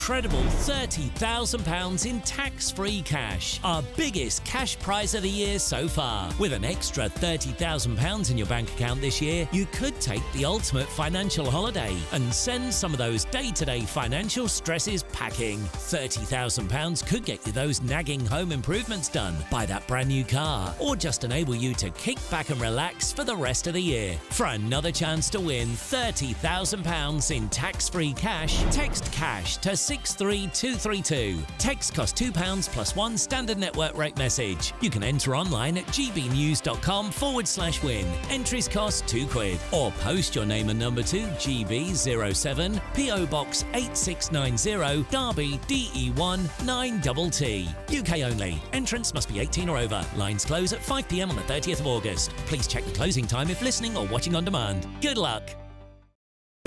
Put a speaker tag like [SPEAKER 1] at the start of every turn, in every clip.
[SPEAKER 1] Incredible £30,000 in tax-free cash. Our biggest cash prize of the year so far. With an extra £30,000 in your bank account this year, you could take the ultimate financial holiday and send some of those day-to-day financial stresses packing. £30,000 could get you those nagging home improvements done, buy that brand new car, or just enable you to kick back and relax for the rest of the year. For another chance to win £30,000 in tax-free cash, text CASH to 63232. Text costs £2 plus one standard network rate message. You can enter online at gbnews.com/win. Entries cost £2. Or post your name and number to GB07 PO Box 8690 Derby DE1 9TT. UK only. Entrance must be 18 or over. Lines close at 5 p.m. on the 30th of August. Please check the closing time if listening or watching on demand. Good luck.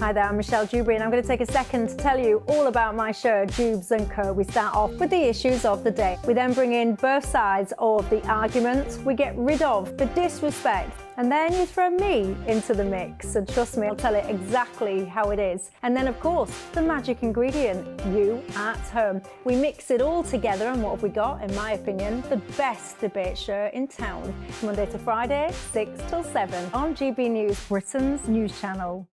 [SPEAKER 2] Hi there, I'm Michelle Dewberry and I'm going to take a second to tell you all about my show, Dubes & Co. We start off with the issues of the day. We then bring in both sides of the argument. We get rid of the disrespect. And then you throw me into the mix. And trust me, I'll tell it exactly how it is. And then, of course, the magic ingredient, you at home. We mix it all together and what have we got, in my opinion, the best debate show in town. Monday to Friday, 6 till 7 on GB News, Britain's news channel.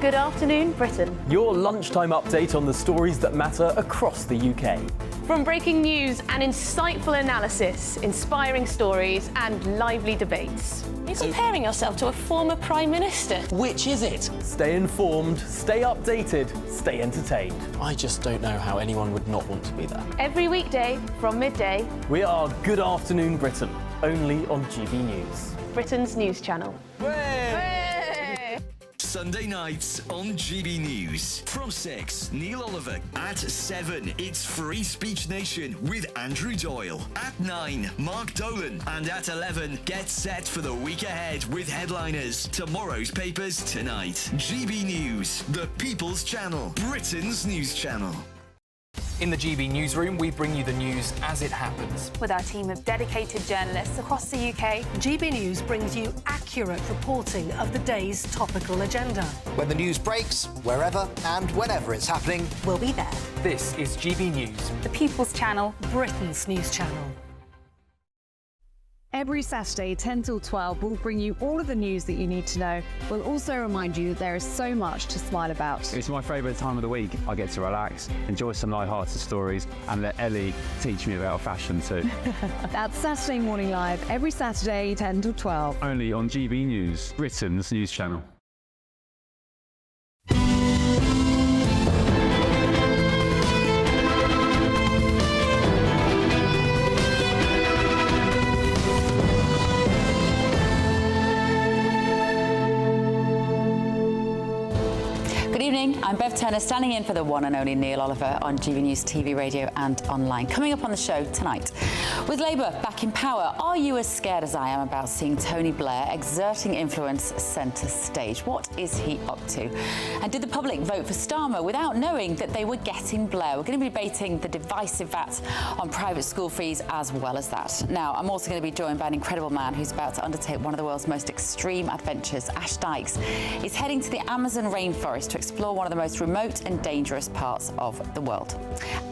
[SPEAKER 2] Good afternoon, Britain.
[SPEAKER 3] Your lunchtime update on the stories that matter across the UK.
[SPEAKER 4] From breaking news and insightful analysis, inspiring stories and lively debates. You're comparing yourself to a former Prime Minister.
[SPEAKER 5] Which is it?
[SPEAKER 3] Stay informed, stay updated, stay entertained.
[SPEAKER 5] I just don't know how anyone would not want to be there.
[SPEAKER 4] Every weekday from midday.
[SPEAKER 3] We are Good Afternoon Britain, only on GB News.
[SPEAKER 4] Britain's news channel.
[SPEAKER 6] Sunday nights on GB News. From 6, Neil Oliver. At 7, it's Free Speech Nation with Andrew Doyle. At 9, Mark Dolan. And at 11, get set for the week ahead with headliners. Tomorrow's papers tonight. GB News, the People's Channel, Britain's news channel.
[SPEAKER 7] In the GB Newsroom, we bring you the news as it happens.
[SPEAKER 4] With our team of dedicated journalists across the UK,
[SPEAKER 8] GB News brings you accurate reporting of the day's topical agenda.
[SPEAKER 9] When the news breaks, wherever and whenever it's happening,
[SPEAKER 8] we'll be there.
[SPEAKER 7] This is GB News,
[SPEAKER 4] the People's Channel,
[SPEAKER 8] Britain's news channel.
[SPEAKER 10] Every Saturday, 10 till 12, we'll bring you all of the news that you need to know. We'll also remind you that there is so much to smile about.
[SPEAKER 11] It's my favourite time of the week. I get to relax, enjoy some light-hearted stories, and let Ellie teach me about fashion too.
[SPEAKER 10] That's Saturday Morning Live, every Saturday, 10 till 12.
[SPEAKER 11] Only on GB News, Britain's news channel.
[SPEAKER 12] I'm Bev Turner, standing in for the one and only Neil Oliver on GB News TV, radio and online. Coming up on the show tonight, with Labour back in power, are you as scared as I am about seeing Tony Blair exerting influence centre stage? What is he up to? And did the public vote for Starmer without knowing that they were getting Blair? We're going to be debating the divisive VAT on private school fees as well as that. Now, I'm also going to be joined by an incredible man who's about to undertake one of the world's most extreme adventures. Ash Dykes is heading to the Amazon rainforest to explore one of the most remote and dangerous parts of the world.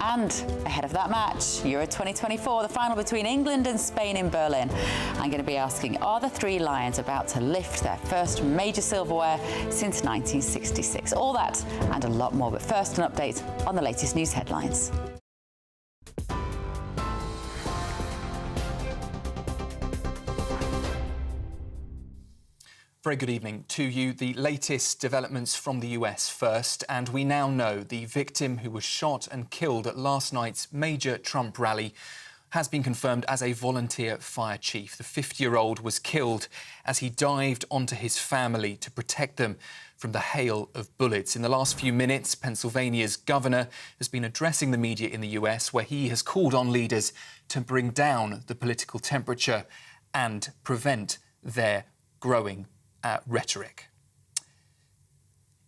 [SPEAKER 12] And ahead of that match, Euro 2024, the final between England and Spain in Berlin, I'm going to be asking, are the three Lions about to lift their first major silverware since 1966? All that and a lot more, but first an update on the latest news headlines.
[SPEAKER 7] Very good evening to you. The latest developments from the US first, and we now know the victim who was shot and killed at last night's major Trump rally has been confirmed as a volunteer fire chief. The 50-year-old was killed as he dived onto his family to protect them from the hail of bullets. In the last few minutes, Pennsylvania's governor has been addressing the media in the US, where he has called on leaders to bring down the political temperature and prevent their growing rhetoric.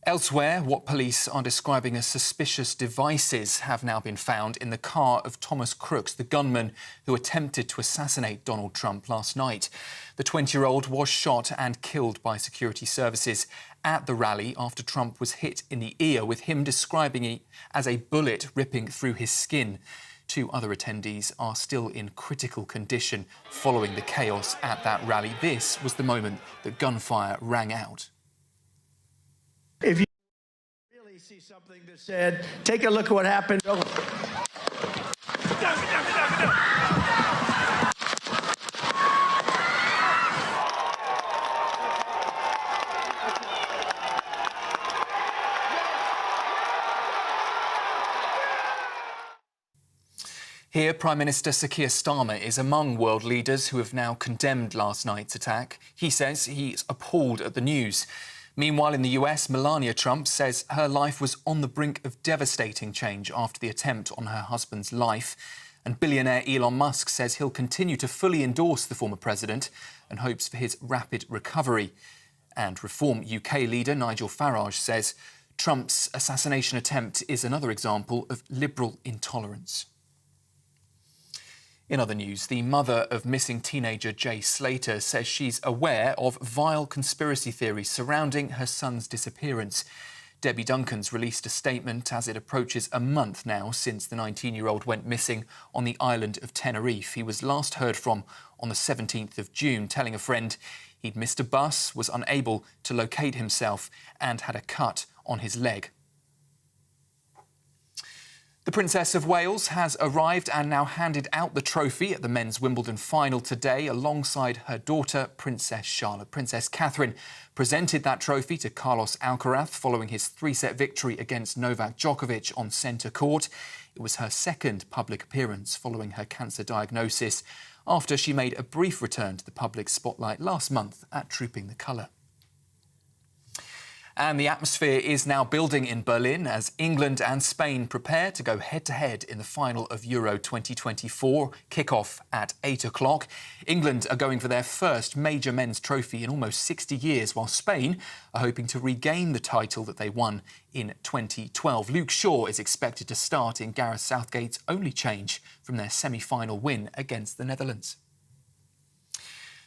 [SPEAKER 7] Elsewhere, what police are describing as suspicious devices have now been found in the car of Thomas Crooks, the gunman who attempted to assassinate Donald Trump last night. The 20-year-old was shot and killed by security services at the rally after Trump was hit in the ear, with him describing it as a bullet ripping through his skin. 2 other attendees are still in critical condition following the chaos at that rally. This was the moment that gunfire rang out.
[SPEAKER 13] If you really see something that said, take a look at what happened.
[SPEAKER 7] Here, Prime Minister Sir Keir Starmer is among world leaders who have now condemned last night's attack. He says he's appalled at the news. Meanwhile, in the US, Melania Trump says her life was on the brink of devastating change after the attempt on her husband's life. And billionaire Elon Musk says he'll continue to fully endorse the former president and hopes for his rapid recovery. And Reform UK leader Nigel Farage says Trump's assassination attempt is another example of liberal intolerance. In other news, the mother of missing teenager Jay Slater says she's aware of vile conspiracy theories surrounding her son's disappearance. Debbie Duncan's released a statement as it approaches a month now since the 19-year-old went missing on the island of Tenerife. He was last heard from on the 17th of June, telling a friend he'd missed a bus, was unable to locate himself and had a cut on his leg. The Princess of Wales has arrived and now handed out the trophy at the men's Wimbledon final today alongside her daughter, Princess Charlotte. Princess Catherine presented that trophy to Carlos Alcaraz following his 3-set victory against Novak Djokovic on centre court. It was her second public appearance following her cancer diagnosis after she made a brief return to the public spotlight last month at Trooping the Colour. And the atmosphere is now building in Berlin as England and Spain prepare to go head-to-head in the final of Euro 2024. Kick-off at 8 o'clock. England are going for their first major men's trophy in almost 60 years, while Spain are hoping to regain the title that they won in 2012. Luke Shaw is expected to start in Gareth Southgate's only change from their semi-final win against the Netherlands.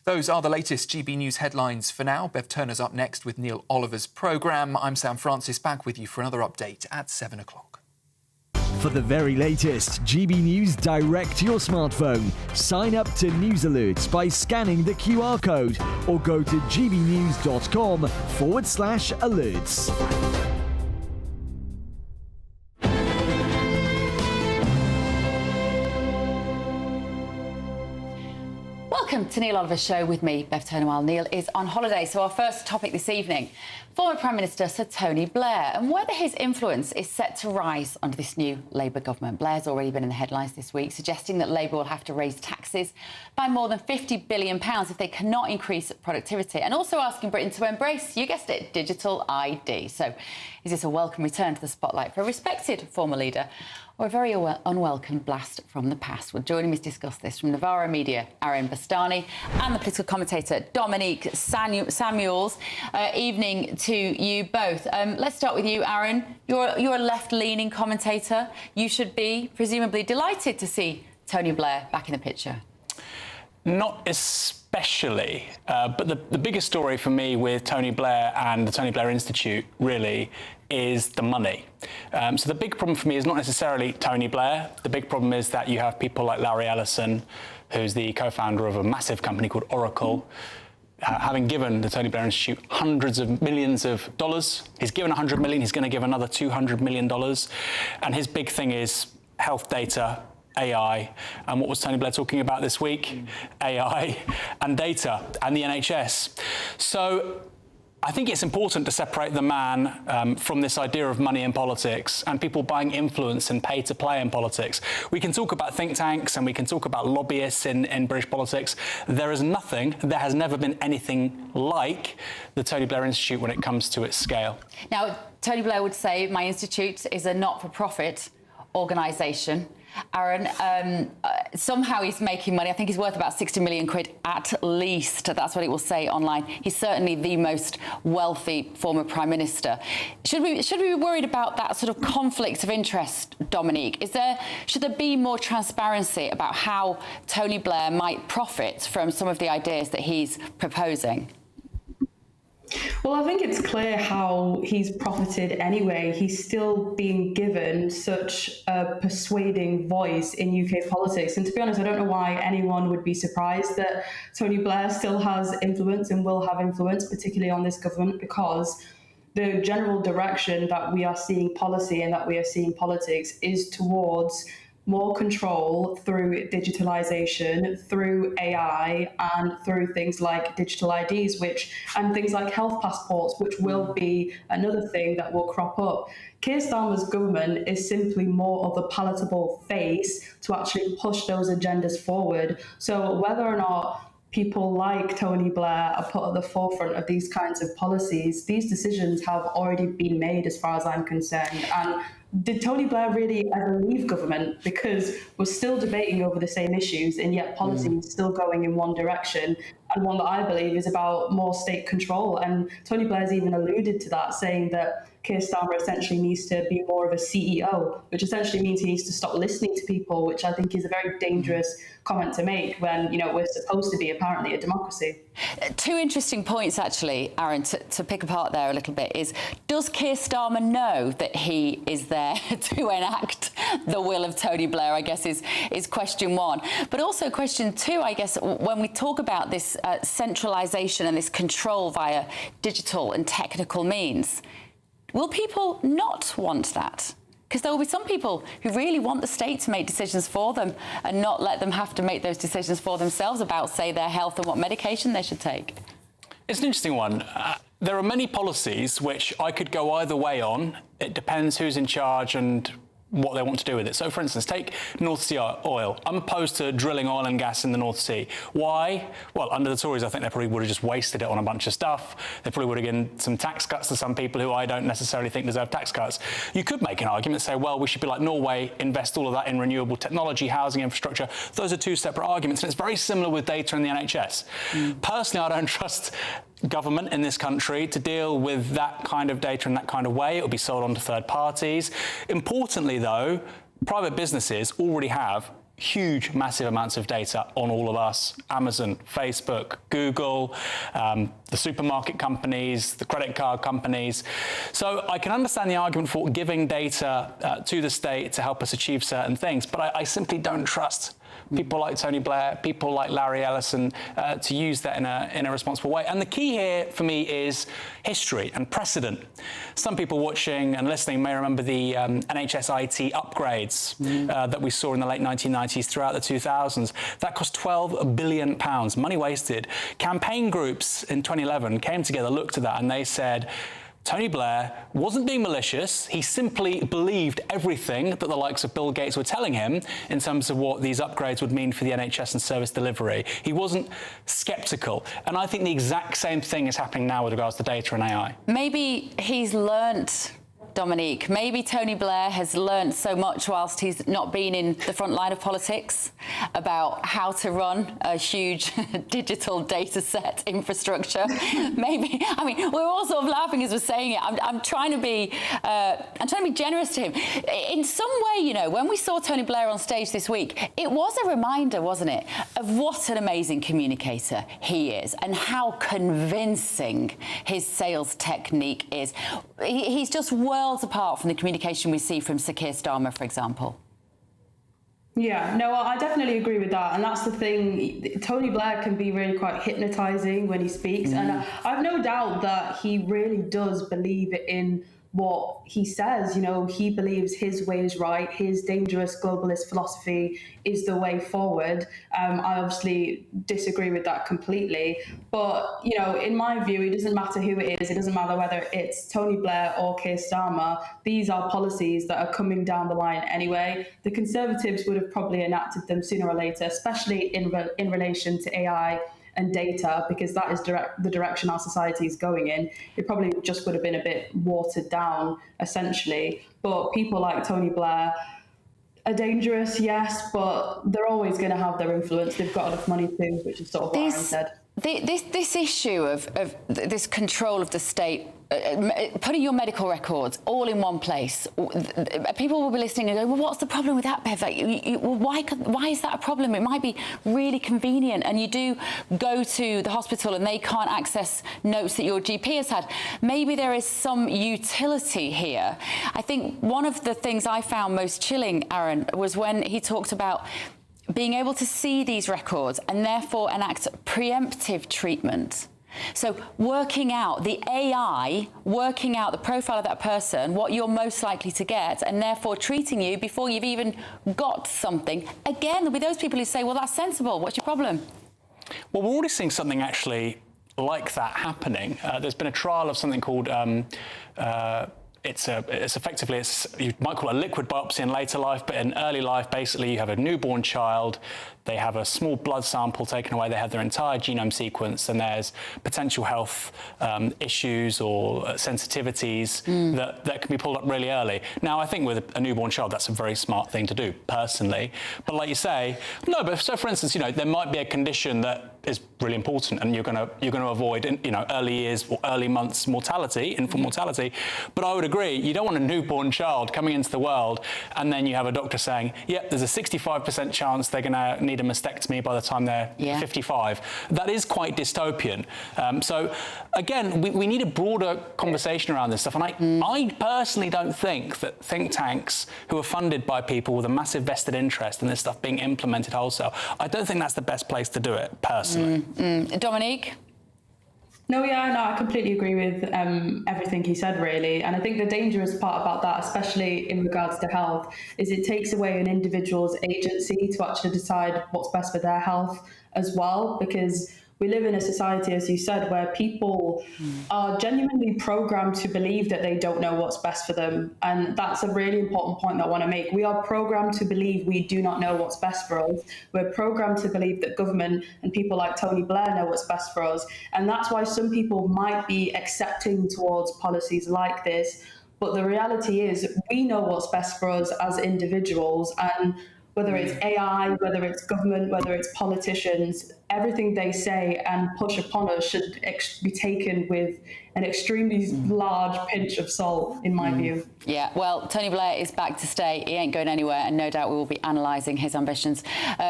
[SPEAKER 7] Those are the latest GB News headlines for now. Bev Turner's up next with Neil Oliver's programme. I'm Sam Francis, back with you for another update at 7 o'clock.
[SPEAKER 14] For the very latest GB News direct to your smartphone, sign up to News Alerts by scanning the QR code or go to gbnews.com/alerts.
[SPEAKER 12] Welcome to Neil Oliver's show with me, Bev Turner, while Neil is on holiday. So our first topic this evening, former Prime Minister Sir Tony Blair and whether his influence is set to rise under this new Labour government. Blair's already been in the headlines this week, suggesting that Labour will have to raise taxes by more than £50 billion if they cannot increase productivity, and also asking Britain to embrace, you guessed it, digital ID. So is this a welcome return to the spotlight for a respected former leader, or a very unwelcome blast from the past? Well, joining me to discuss this from Navarro Media, Aaron Bastani, and the political commentator Dominique Samuels. Evening to you both. Let's start with you, Aaron. You're a left-leaning commentator. You should be presumably delighted to see Tony Blair back in the picture.
[SPEAKER 15] Not especially, but the biggest story for me with Tony Blair and the Tony Blair Institute really is the money. So the big problem for me is not necessarily Tony Blair. The big problem is that you have people like Larry Ellison, who's the co-founder of a massive company called Oracle, having given the Tony Blair Institute hundreds of millions of dollars. He's given 100 million, he's going to give another $200 million. And his big thing is health data, AI. And what was Tony Blair talking about this week? AI and data and the NHS. So I think it's important to separate the man from this idea of money in politics and people buying influence and pay to play in politics. We can talk about think tanks and we can talk about lobbyists in British politics. There is nothing, there has never been anything like the Tony Blair Institute when it comes to its scale.
[SPEAKER 12] Now, Tony Blair would say my institute is a not-for-profit organisation. Aaron, somehow he's making money. I think he's worth about 60 million quid at least. That's what it will say online. He's certainly the most wealthy former Prime Minister. Should we be worried about that sort of conflict of interest, Dominique? Should there be more transparency about how Tony Blair might profit from some of the ideas that he's proposing?
[SPEAKER 16] Well, I think it's clear how he's profited anyway. He's still being given such a persuading voice in UK politics. And to be honest, I don't know why anyone would be surprised that Tony Blair still has influence and will have influence, particularly on this government, because the general direction that we are seeing policy and that we are seeing politics is towards more control through digitalization, through AI, and through things like digital IDs, and things like health passports, which will be another thing that will crop up. Keir Starmer's government is simply more of a palatable face to actually push those agendas forward. So whether or not people like Tony Blair are put at the forefront of these kinds of policies, these decisions have already been made as far as I'm concerned. And did Tony Blair really ever leave government? Because we're still debating over the same issues, and yet policy is still going in one direction, and one that I believe is about more state control. And Tony Blair's even alluded to that, saying that Keir Starmer essentially needs to be more of a CEO, which essentially means he needs to stop listening to people, which I think is a very dangerous comment to make when, we're supposed to be apparently a democracy.
[SPEAKER 12] Two interesting points, actually, Aaron, to pick apart there a little bit is, does Keir Starmer know that he is there to enact the will of Tony Blair, I guess, is question one. But also question two, I guess, when we talk about this centralisation and this control via digital and technical means, will people not want that? Because there will be some people who really want the state to make decisions for them and not let them have to make those decisions for themselves about, say, their health and what medication they should take.
[SPEAKER 15] It's an interesting one. There are many policies which I could go either way on. It depends who's in charge and what they want to do with it. So, for instance, take North Sea oil. I'm opposed to drilling oil and gas in the North Sea. Why? Well, under the Tories, I think they probably would have just wasted it on a bunch of stuff. They probably would have given some tax cuts to some people who I don't necessarily think deserve tax cuts. You could make an argument, say, well, we should be like Norway, invest all of that in renewable technology, housing infrastructure. Those are two separate arguments, and it's very similar with data in the NHS. Personally, I don't trust government in this country to deal with that kind of data in that kind of way. It will be sold on to third parties. Importantly, though, private businesses already have huge, massive amounts of data on all of us. Amazon, Facebook, Google, the supermarket companies, the credit card companies. So I can understand the argument for giving data to the state to help us achieve certain things, but I simply don't trust people like Tony Blair, people like Larry Ellison, to use that in a responsible way. And the key here for me is history and precedent. Some people watching and listening may remember the NHS IT upgrades that we saw in the late 1990s throughout the 2000s. That cost £12 billion, money wasted. Campaign groups in 2011 came together, looked at that, and they said, Tony Blair wasn't being malicious. He simply believed everything that the likes of Bill Gates were telling him in terms of what these upgrades would mean for the NHS and service delivery. He wasn't sceptical. And I think the exact same thing is happening now with regards to data and AI.
[SPEAKER 12] Maybe he's learnt, Dominique, maybe Tony Blair has learnt so much whilst he's not been in the front line of politics about how to run a huge digital data set infrastructure. Maybe, I mean, we're all sort of laughing as we're saying it. I'm trying to be generous to him. In some way, when we saw Tony Blair on stage this week, it was a reminder, wasn't it, of what an amazing communicator he is and how convincing his sales technique is. He's just worlds apart from the communication we see from Sir Keir Starmer, for example.
[SPEAKER 16] Yeah, no, I definitely agree with that. And that's the thing. Tony Blair can be really quite hypnotizing when he speaks. And I've no doubt that he really does believe in what he says. He believes his way is right. His dangerous globalist philosophy is the way forward. I obviously disagree with that completely. But, in my view, it doesn't matter who it is. It doesn't matter whether it's Tony Blair or Keir Starmer. These are policies that are coming down the line anyway. The Conservatives would have probably enacted them sooner or later, especially in relation to AI and data, because that is the direction our society is going in. It probably just would have been a bit watered down, essentially. But people like Tony Blair, are dangerous, yes, but they're always going to have their influence. They've got enough money too, which is sort of what Aaron said.
[SPEAKER 12] This issue of this control of the state, putting your medical records all in one place, people will be listening and go, well, what's the problem with that, Bev? Why is that a problem? It might be really convenient, and you do go to the hospital and they can't access notes that your GP has had. Maybe there is some utility here. I think one of the things I found most chilling, Aaron, was when he talked about being able to see these records and therefore enact preemptive treatment. So working out the AI, working out the profile of that person, what you're most likely to get, and therefore treating you before you've even got something. Again, there'll be those people who say, well, that's sensible. What's your problem?
[SPEAKER 15] Well, we're already seeing something actually like that happening. There's been a trial of something called it's effectively, you might call it a liquid biopsy in later life, but in early life, basically, you have a newborn child, they have a small blood sample taken away, they have their entire genome sequence, and there's potential health issues or sensitivities that can be pulled up really early. Now, I think with a newborn child, that's a very smart thing to do, personally. But like you say, no, but so for instance, there might be a condition that is really important, and you're going to avoid, early years or early months mortality, infant mortality. But I would agree, you don't want a newborn child coming into the world, and then you have a doctor saying, yep, there's a 65% chance they're going to need a mastectomy by the time they're 55. That is quite dystopian. So again, we need a broader conversation around this stuff. And I personally don't think that think tanks who are funded by people with a massive vested interest in this stuff being implemented wholesale, I don't think that's the best place to do it, personally.
[SPEAKER 12] Dominique?
[SPEAKER 16] No, I completely agree with everything he said, really. And I think the dangerous part about that, especially in regards to health, is it takes away an individual's agency to actually decide what's best for their health as well, because we live in a society, as you said, where people are genuinely programmed to believe that they don't know what's best for them. And that's a really important point that I want to make. We are programmed to believe we do not know what's best for us. We're programmed to believe that government and people like Tony Blair know what's best for us. And that's why some people might be accepting towards policies like this. But the reality is we know what's best for us as individuals. And whether it's AI, whether it's government, whether it's politicians, everything they say and push upon us should be taken with an extremely large pinch of salt, in my view.
[SPEAKER 12] Yeah, well, Tony Blair is back to stay. He ain't going anywhere, and no doubt we will be analysing his ambitions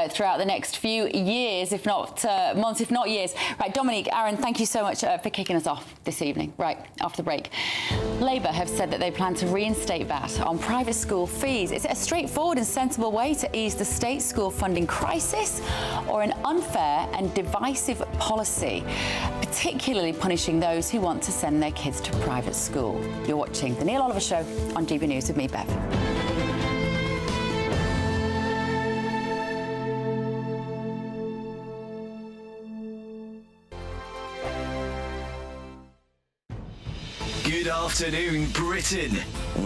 [SPEAKER 12] throughout the next few years, if not months, if not years. Right, Dominique, Aaron, thank you so much for kicking us off this evening. Right, after the break. Labour have said that they plan to reinstate VAT on private school fees. Is it a straightforward and sensible way to ease the state school funding crisis, or an unfair and divisive policy, particularly punishing those who want to send their kids to private school? You're watching The Neil Oliver Show on GB News with me, Bev.
[SPEAKER 6] Good afternoon, Britain.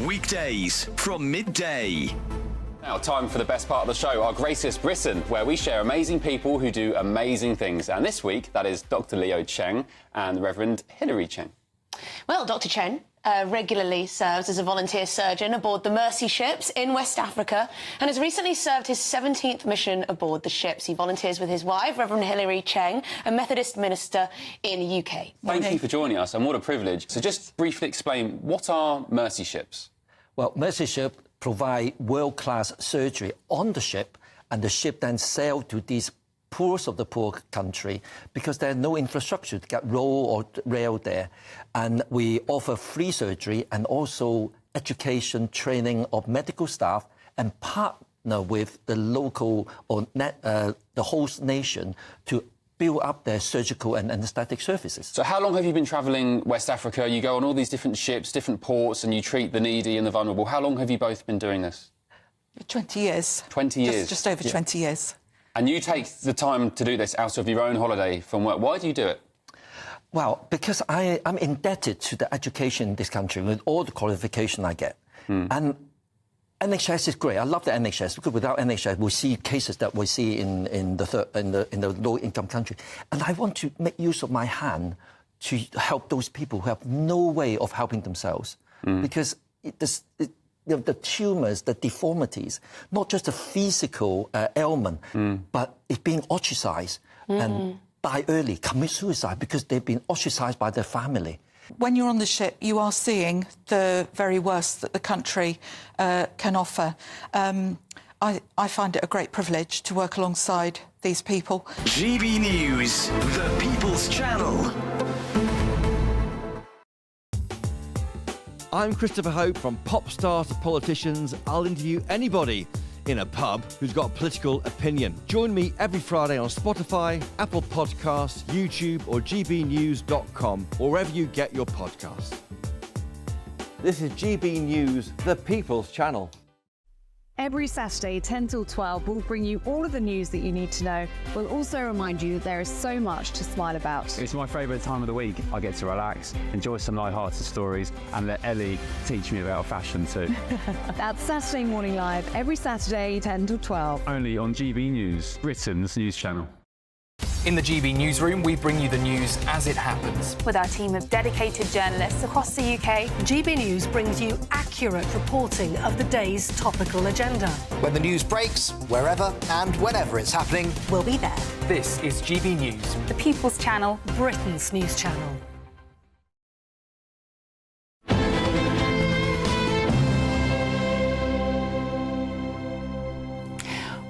[SPEAKER 6] Weekdays from midday.
[SPEAKER 17] Now, time for the best part of the show, our Greatest Britain, where we share amazing people who do amazing things. And this week, that is Dr. Leo Cheng and the Reverend Hilary Cheng.
[SPEAKER 4] Well, Dr. Chen regularly serves as a volunteer surgeon aboard the Mercy ships in West Africa and has recently served his 17th mission aboard the ships. He volunteers with his wife, Reverend Hilary Cheng, a Methodist minister in the UK.
[SPEAKER 17] Thank you for joining us, and what a privilege. So just briefly explain, what are Mercy ships?
[SPEAKER 18] Well, Mercy ship provide world-class surgery on the ship, and the ship then sail to these poorest of the poor country because there's no infrastructure to get road or rail there. And we offer free surgery and also education, training of medical staff, and partner with the local or the host nation to build up their surgical and anaesthetic services.
[SPEAKER 17] So how long have you been travelling West Africa? You go on all these different ships, different ports, and you treat the needy and the vulnerable. How long have you both been doing this?
[SPEAKER 19] 20 years.
[SPEAKER 17] 20 years?
[SPEAKER 19] Just over 20 years.
[SPEAKER 17] And you take the time to do this out of your own holiday from work. Why do you do it?
[SPEAKER 18] Well, because I'm indebted to the education in this country with all the qualification I get. And NHS is great. I love the NHS because without NHS, we see cases that we see in the low-income country. And I want to make use of my hand to help those people who have no way of helping themselves, because the tumours, the deformities, not just a physical ailment, but it's being ostracised and die early, commit suicide because they've been ostracised by their family.
[SPEAKER 19] When you're on the ship, you are seeing the very worst that the country can offer. I find it a great privilege to work alongside these people.
[SPEAKER 6] GB News, the People's Channel.
[SPEAKER 20] I'm Christopher Hope. From pop stars to politicians, I'll interview anybody in a pub who's got a political opinion. Join me every Friday on Spotify, Apple Podcasts, YouTube or gbnews.com, or wherever you get your podcasts. This is GB News, the People's Channel.
[SPEAKER 10] Every Saturday, 10 till 12, we'll bring you all of the news that you need to know. We'll also remind you that there is so much to smile about.
[SPEAKER 11] It's my favourite time of the week. I get to relax, enjoy some light-hearted stories, and let Ellie teach me about fashion too.
[SPEAKER 10] That's Saturday Morning Live, every Saturday, 10 till 12.
[SPEAKER 11] Only on GB News, Britain's news channel.
[SPEAKER 7] In the GB newsroom, we bring you the news as it happens.
[SPEAKER 8] With our team of dedicated journalists across the UK, GB News brings you accurate reporting of the day's topical agenda.
[SPEAKER 9] When the news breaks, wherever and whenever it's happening,
[SPEAKER 8] we'll be there.
[SPEAKER 7] This is GB News,
[SPEAKER 8] the People's Channel, Britain's news channel.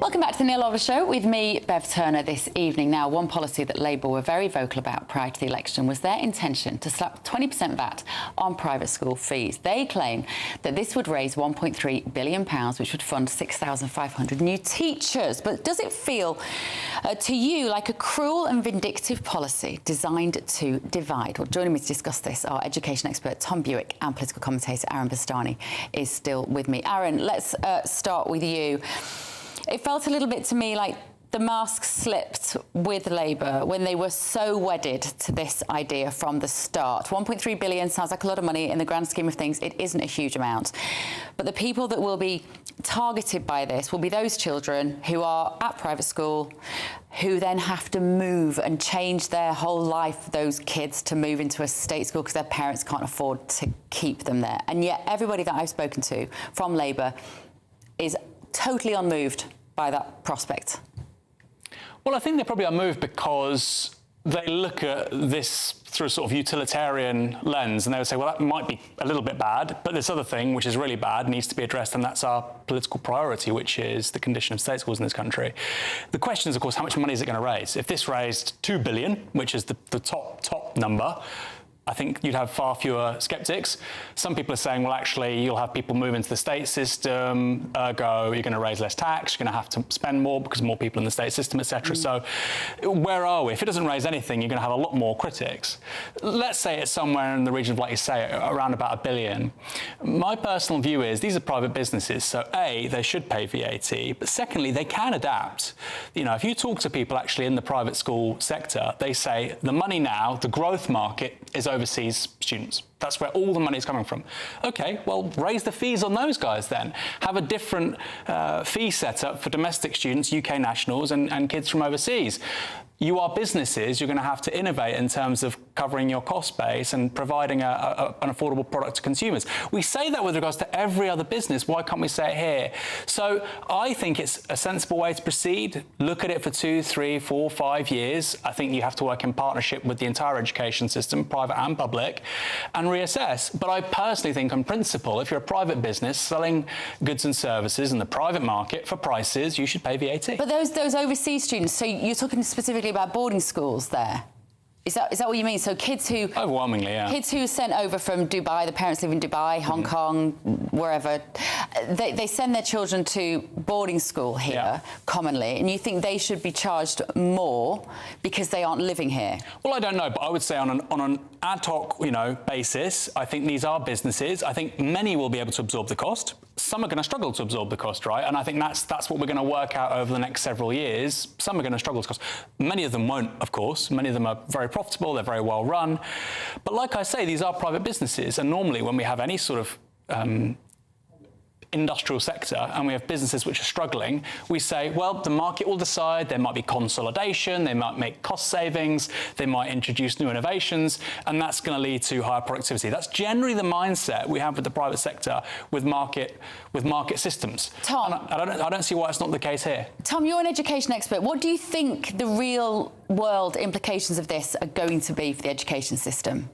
[SPEAKER 12] Welcome back to the Neil Oliver Show with me, Bev Turner, this evening. Now, one policy that Labour were very vocal about prior to the election was their intention to slap 20% VAT on private school fees. They claim that this would raise £1.3 billion, which would fund 6,500 new teachers. But does it feel to you like a cruel and vindictive policy designed to divide? Well, joining me to discuss this, our education expert Tom Buick and political commentator Aaron Bastani is still with me. Aaron, let's start with you. It felt a little bit to me like the mask slipped with Labour when they were so wedded to this idea from the start. 1.3 billion sounds like a lot of money in the grand scheme of things. It isn't a huge amount. But the people that will be targeted by this will be those children who are at private school, who then have to move and change their whole life, those kids, to move into a state school because their parents can't afford to keep them there. And yet everybody that I've spoken to from Labour is totally unmoved by that prospect.
[SPEAKER 15] Well, I think they're probably unmoved because they look at this through a sort of utilitarian lens and they would say, well, that might be a little bit bad, but this other thing, which is really bad, needs to be addressed, and that's our political priority, which is the condition of state schools in this country. The question is, of course, how much money is it going to raise? If this raised 2 billion, which is the top number, I think you'd have far fewer sceptics. Some people are saying, well, actually, you'll have people move into the state system, ergo, you're going to raise less tax, you're going to have to spend more because more people in the state system, etc. So where are we? If it doesn't raise anything, you're going to have a lot more critics. Let's say it's somewhere in the region of, like you say, around about £1 billion. My personal view is these are private businesses, so A, they should pay VAT, but secondly, they can adapt. You know, if you talk to people actually in the private school sector, they say the money now, the growth market is overseas students. That's where all the money is coming from. OK, well, raise the fees on those guys then. Have a different fee setup for domestic students, UK nationals and kids from overseas. You are businesses, you're going to have to innovate in terms of covering your cost base and providing an affordable product to consumers. We say that with regards to every other business. Why can't we say it here? So I think it's a sensible way to proceed. Look at it for 2, 3, 4, 5 years. I think you have to work in partnership with the entire education system, private and public, and reassess. But I personally think on principle, if you're a private business selling goods and services in the private market for prices, you should pay VAT.
[SPEAKER 12] But those overseas students, so you're talking specifically about boarding schools there? Is that what you mean? So kids who...
[SPEAKER 15] Overwhelmingly, yeah.
[SPEAKER 12] Kids who are sent over from Dubai, the parents live in Dubai, Hong Kong, wherever, they send their children to boarding school here, commonly, and you think they should be charged more because they aren't living here?
[SPEAKER 15] Well, I don't know, but I would say on an ad hoc, basis, I think these are businesses. I think many will be able to absorb the cost. Some are going to struggle to absorb the cost, right? And I think that's what we're going to work out over the next several years. Some are going to struggle to cost. Many of them won't, of course. Many of them are very profitable, they're very well run. But like I say, these are private businesses. And normally when we have any sort of industrial sector and we have businesses which are struggling, we say, well, the market will decide. There might be consolidation, they might make cost savings, they might introduce new innovations, and that's going to lead to higher productivity. That's generally the mindset we have with the private sector with market systems.
[SPEAKER 12] Tom,
[SPEAKER 15] I don't see why it's not the case here.
[SPEAKER 12] Tom, you're an education expert. What do you think the real world implications of this are going to be for the education system?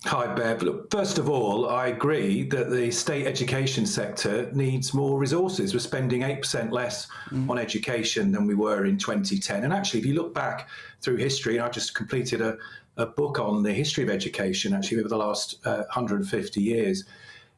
[SPEAKER 21] Hi, Bev. Look, first of all, I agree that the state education sector needs more resources. We're spending 8% less on education than we were in 2010. And actually, if you look back through history, and I just completed a book on the history of education, actually, over the last 150 years,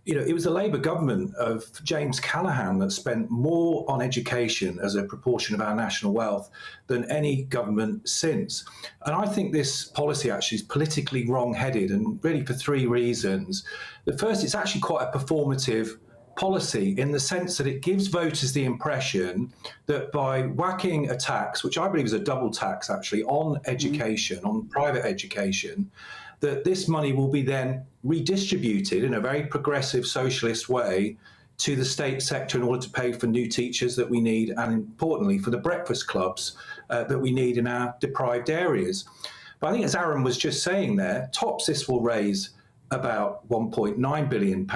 [SPEAKER 21] you know, it was the Labour government of James Callaghan that spent more on education as a proportion of our national wealth than any government since. And I think this policy actually is politically wrong-headed, and really for three reasons. The first, it's actually quite a performative policy in the sense that it gives voters the impression that by whacking a tax, which I believe is a double tax actually, on education, on private education, that this money will be then redistributed in a very progressive socialist way to the state sector in order to pay for new teachers that we need, and importantly for the breakfast clubs that we need in our deprived areas. But I think, as Aaron was just saying there, tops this will raise about £1.9 billion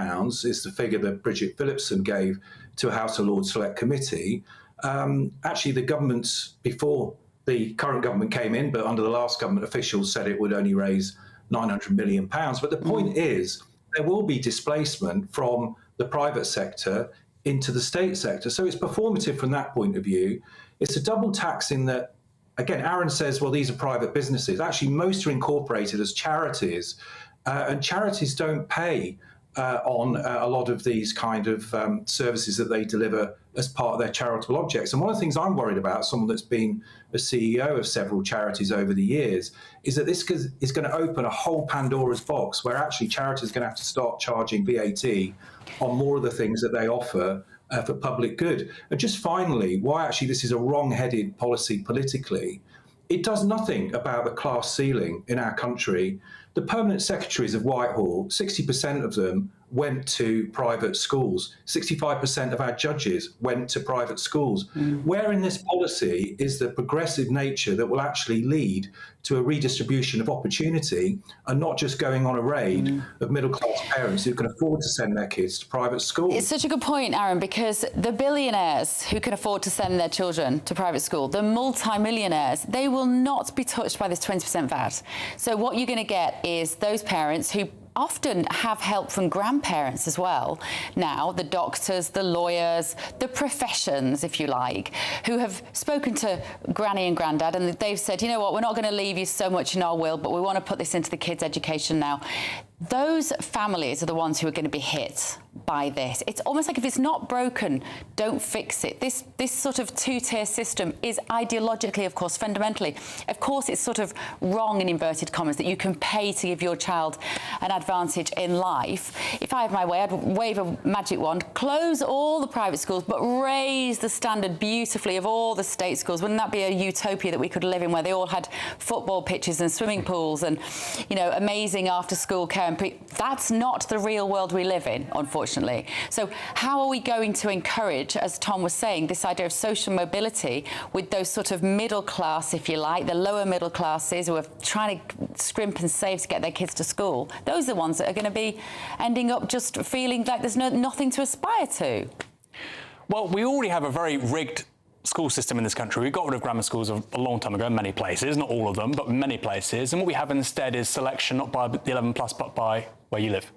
[SPEAKER 21] is the figure that Bridget Phillipson gave to a House of Lords Select Committee. Actually, the governments before the current government came in, but under the last government, officials said it would only raise £900 million. But the point is, there will be displacement from the private sector into the state sector. So it's performative from that point of view. It's a double tax in that, again, Aaron says, well, these are private businesses. Actually, most are incorporated as charities, and charities don't pay on a lot of these kind of services that they deliver as part of their charitable objects. And one of the things I'm worried about, someone that's been a CEO of several charities over the years, is that this is going to open a whole Pandora's box where actually charities are going to have to start charging VAT on more of the things that they offer for public good. And just finally, why actually this is a wrong-headed policy politically, it does nothing about the class ceiling in our country. The permanent secretaries of Whitehall, 60% of them went to private schools. 65% of our judges went to private schools. Where in this policy is the progressive nature that will actually lead to a redistribution of opportunity and not just going on a raid of middle-class parents who can afford to send their kids to private schools?
[SPEAKER 12] It's such a good point, Aaron, because the billionaires who can afford to send their children to private school, the multi-millionaires, they will not be touched by this 20% VAT. So what you're going to get is those parents who often have help from grandparents as well. Now, the doctors, the lawyers, the professions, if you like, who have spoken to Granny and Grandad and they've said, you know what, we're not going to leave you so much in our will, but we want to put this into the kids' education now. Those families are the ones who are going to be hit by this. It's almost like if it's not broken, don't fix it. This sort of two-tier system is ideologically, of course, fundamentally. Of course, it's sort of wrong in inverted commas that you can pay to give your child an advantage in life. If I had my way, I'd wave a magic wand, close all the private schools, but raise the standard beautifully of all the state schools. Wouldn't that be a utopia that we could live in, where they all had football pitches and swimming pools and, you know, amazing after-school care? That's not the real world we live in, unfortunately. So how are we going to encourage, as Tom was saying, this idea of social mobility with those sort of middle class, if you like, the lower middle classes who are trying to scrimp and save to get their kids to school? Those are the ones that are going to be ending up just feeling like there's nothing to aspire to.
[SPEAKER 15] Well, we already have a very rigged school system in this country. We got rid of grammar schools a long time ago in many places, not all of them, but many places. And what we have instead is selection, not by the 11 plus, but by where you live.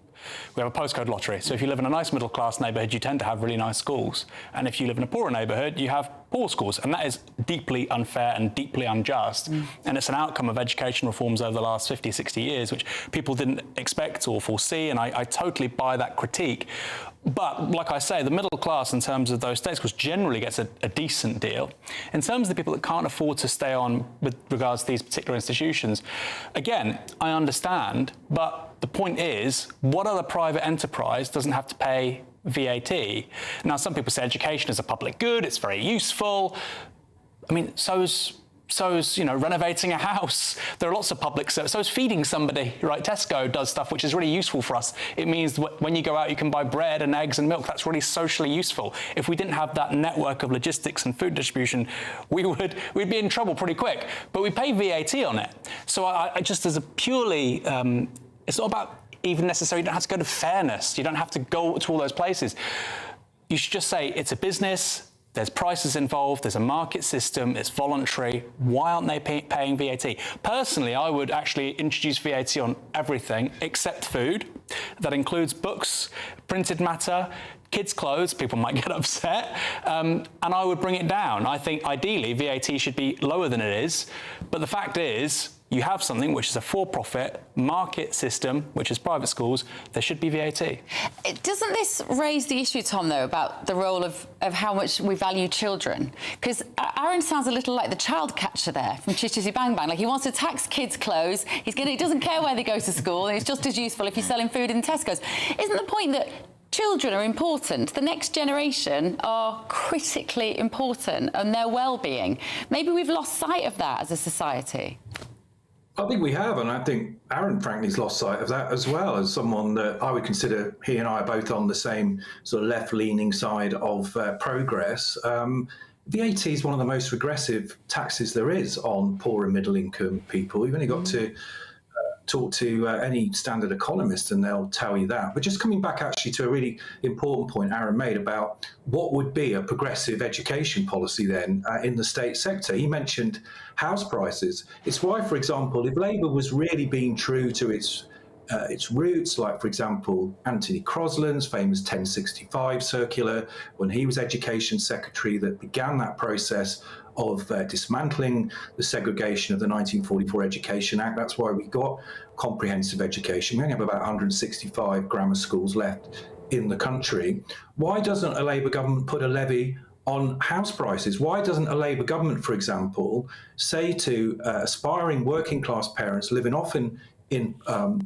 [SPEAKER 15] We have a postcode lottery. So if you live in a nice middle-class neighbourhood, you tend to have really nice schools. And if you live in a poorer neighbourhood, you have poor schools. And that is deeply unfair and deeply unjust. And it's an outcome of education reforms over the last 50, 60 years, which people didn't expect or foresee. And I totally buy that critique. But like I say, the middle class in terms of those state schools generally gets a decent deal. In terms of the people that can't afford to stay on with regards to these particular institutions, again, I understand, but the point is, what other private enterprise doesn't have to pay VAT? Now, some people say education is a public good, it's very useful. I mean, so's so's, renovating a house. There are lots of public service. So's feeding somebody, right? Tesco does stuff which is really useful for us. It means that when you go out, you can buy bread and eggs and milk. That's really socially useful. If we didn't have that network of logistics and food distribution, we'd be in trouble pretty quick. But we pay VAT on it. So I just, as a purely, it's not about even necessarily, you don't have to go to fairness. You don't have to go to all those places. You should just say it's a business. There's prices involved, there's a market system, it's voluntary. Why aren't they paying VAT? Personally, I would actually introduce VAT on everything except food. That includes books, printed matter, kids' clothes, people might get upset, and I would bring it down. I think ideally VAT should be lower than it is, but the fact is, you have something which is a for-profit market system, which is private schools, there should be VAT.
[SPEAKER 12] Doesn't this raise the issue, Tom, though, about the role of how much we value children? Because Aaron sounds a little like the child catcher there from Chish Chitty Bang Bang. Like, he wants to tax kids' clothes, he doesn't care where they go to school, and it's just as useful if you're selling food in Tesco's. Isn't the point that children are important? The next generation are critically important, and their well-being. Maybe we've lost sight of that as a society.
[SPEAKER 21] I think we have, and I think Aaron, frankly, has lost sight of that as well, as someone that I would consider he and I are both on the same sort of left-leaning side of progress. VAT is one of the most regressive taxes there is on poor and middle-income people. You've only got to talk to any standard economist and they'll tell you that. But just coming back actually to a really important point Aaron made about what would be a progressive education policy then in the state sector. He mentioned house prices. It's why, for example, if Labour was really being true to its roots, like, for example, Anthony Crosland's famous 1065 circular, when he was Education Secretary, that began that process of dismantling the segregation of the 1944 Education Act. That's why we got comprehensive education. We only have about 165 grammar schools left in the country. Why doesn't a Labour government put a levy on house prices? Why doesn't a Labour government, for example, say to aspiring working class parents living often in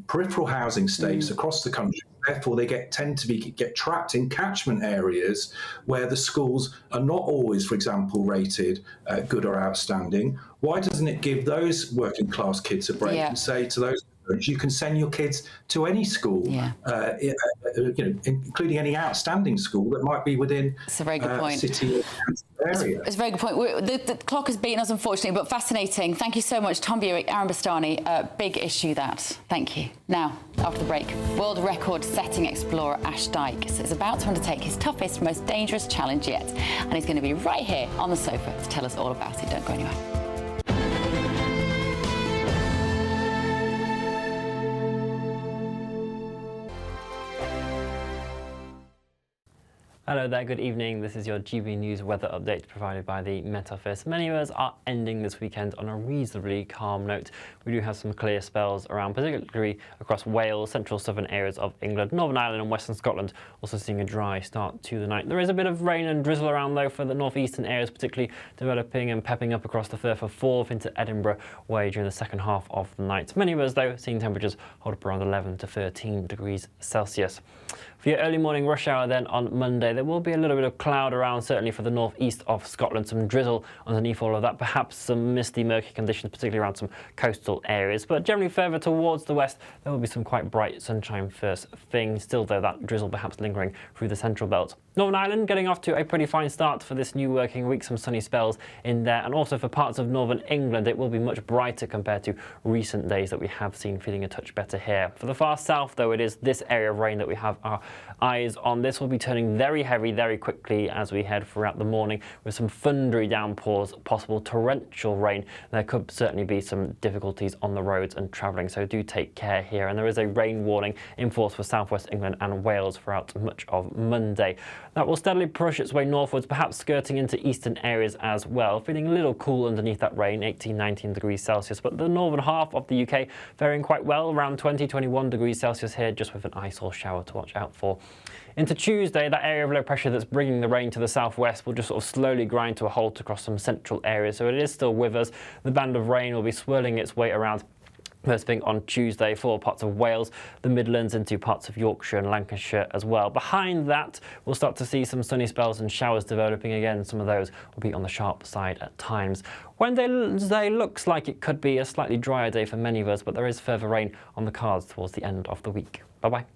[SPEAKER 21] peripheral housing estates across the country, therefore they tend to get trapped in catchment areas where the schools are not always, for example, rated good or outstanding? Why doesn't it give those working class kids a break and say to those parents, you can send your kids to any school, including any outstanding school that might be within
[SPEAKER 12] a very good point.
[SPEAKER 21] City area.
[SPEAKER 12] It's a very good point. The clock has beaten us, unfortunately, but fascinating. Thank you so much, Tom Buick, Aaron Bastani. Big issue, that. Thank you. Now, after the break, world record-setting explorer Ash Dykes is about to undertake his toughest, most dangerous challenge yet, and he's going to be right here on the sofa to tell us all about it. Don't go anywhere.
[SPEAKER 1] Hello there, good evening. This is your GB News weather update provided by the Met Office. Many of us are ending this weekend on a reasonably calm note. We do have some clear spells around, particularly across Wales, central southern areas of England, Northern Ireland and western Scotland, also seeing a dry start to the night. There is a bit of rain and drizzle around though for the northeastern areas, particularly developing and pepping up across the Firth of Forth into Edinburgh way during the second half of the night. Many of us though seeing temperatures hold up around 11 to 13 degrees Celsius. For your early morning rush hour then on Monday, there will be a little bit of cloud around, certainly for the northeast of Scotland, some drizzle underneath all of that, perhaps some misty, murky conditions, particularly around some coastal areas. But generally further towards the west, there will be some quite bright sunshine first thing. Still, though, that drizzle perhaps lingering through the central belt. Northern Ireland getting off to a pretty fine start for this new working week, some sunny spells in there, and also for parts of northern England it will be much brighter compared to recent days that we have seen, feeling a touch better here. For the far south though, it is this area of rain that we have our eyes on. This will be turning very heavy very quickly as we head throughout the morning, with some thundery downpours, possible torrential rain. There could certainly be some difficulties on the roads and travelling, so do take care here. And there is a rain warning in force for southwest England and Wales throughout much of Monday. That will steadily push its way northwards, perhaps skirting into eastern areas as well. Feeling a little cool underneath that rain, 18-19 degrees Celsius, but the northern half of the UK faring quite well, around 20-21 degrees Celsius here, just with an ice or shower to watch out for. Into Tuesday, that area of low pressure that's bringing the rain to the southwest will just sort of slowly grind to a halt across some central areas, so it is still with us. The band of rain will be swirling its way around First thing on Tuesday for parts of Wales, the Midlands, into parts of Yorkshire and Lancashire as well. Behind that, we'll start to see some sunny spells and showers developing again. Some of those will be on the sharp side at times. Wednesday looks like it could be a slightly drier day for many of us, but there is further rain on the cards towards the end of the week. Bye-bye.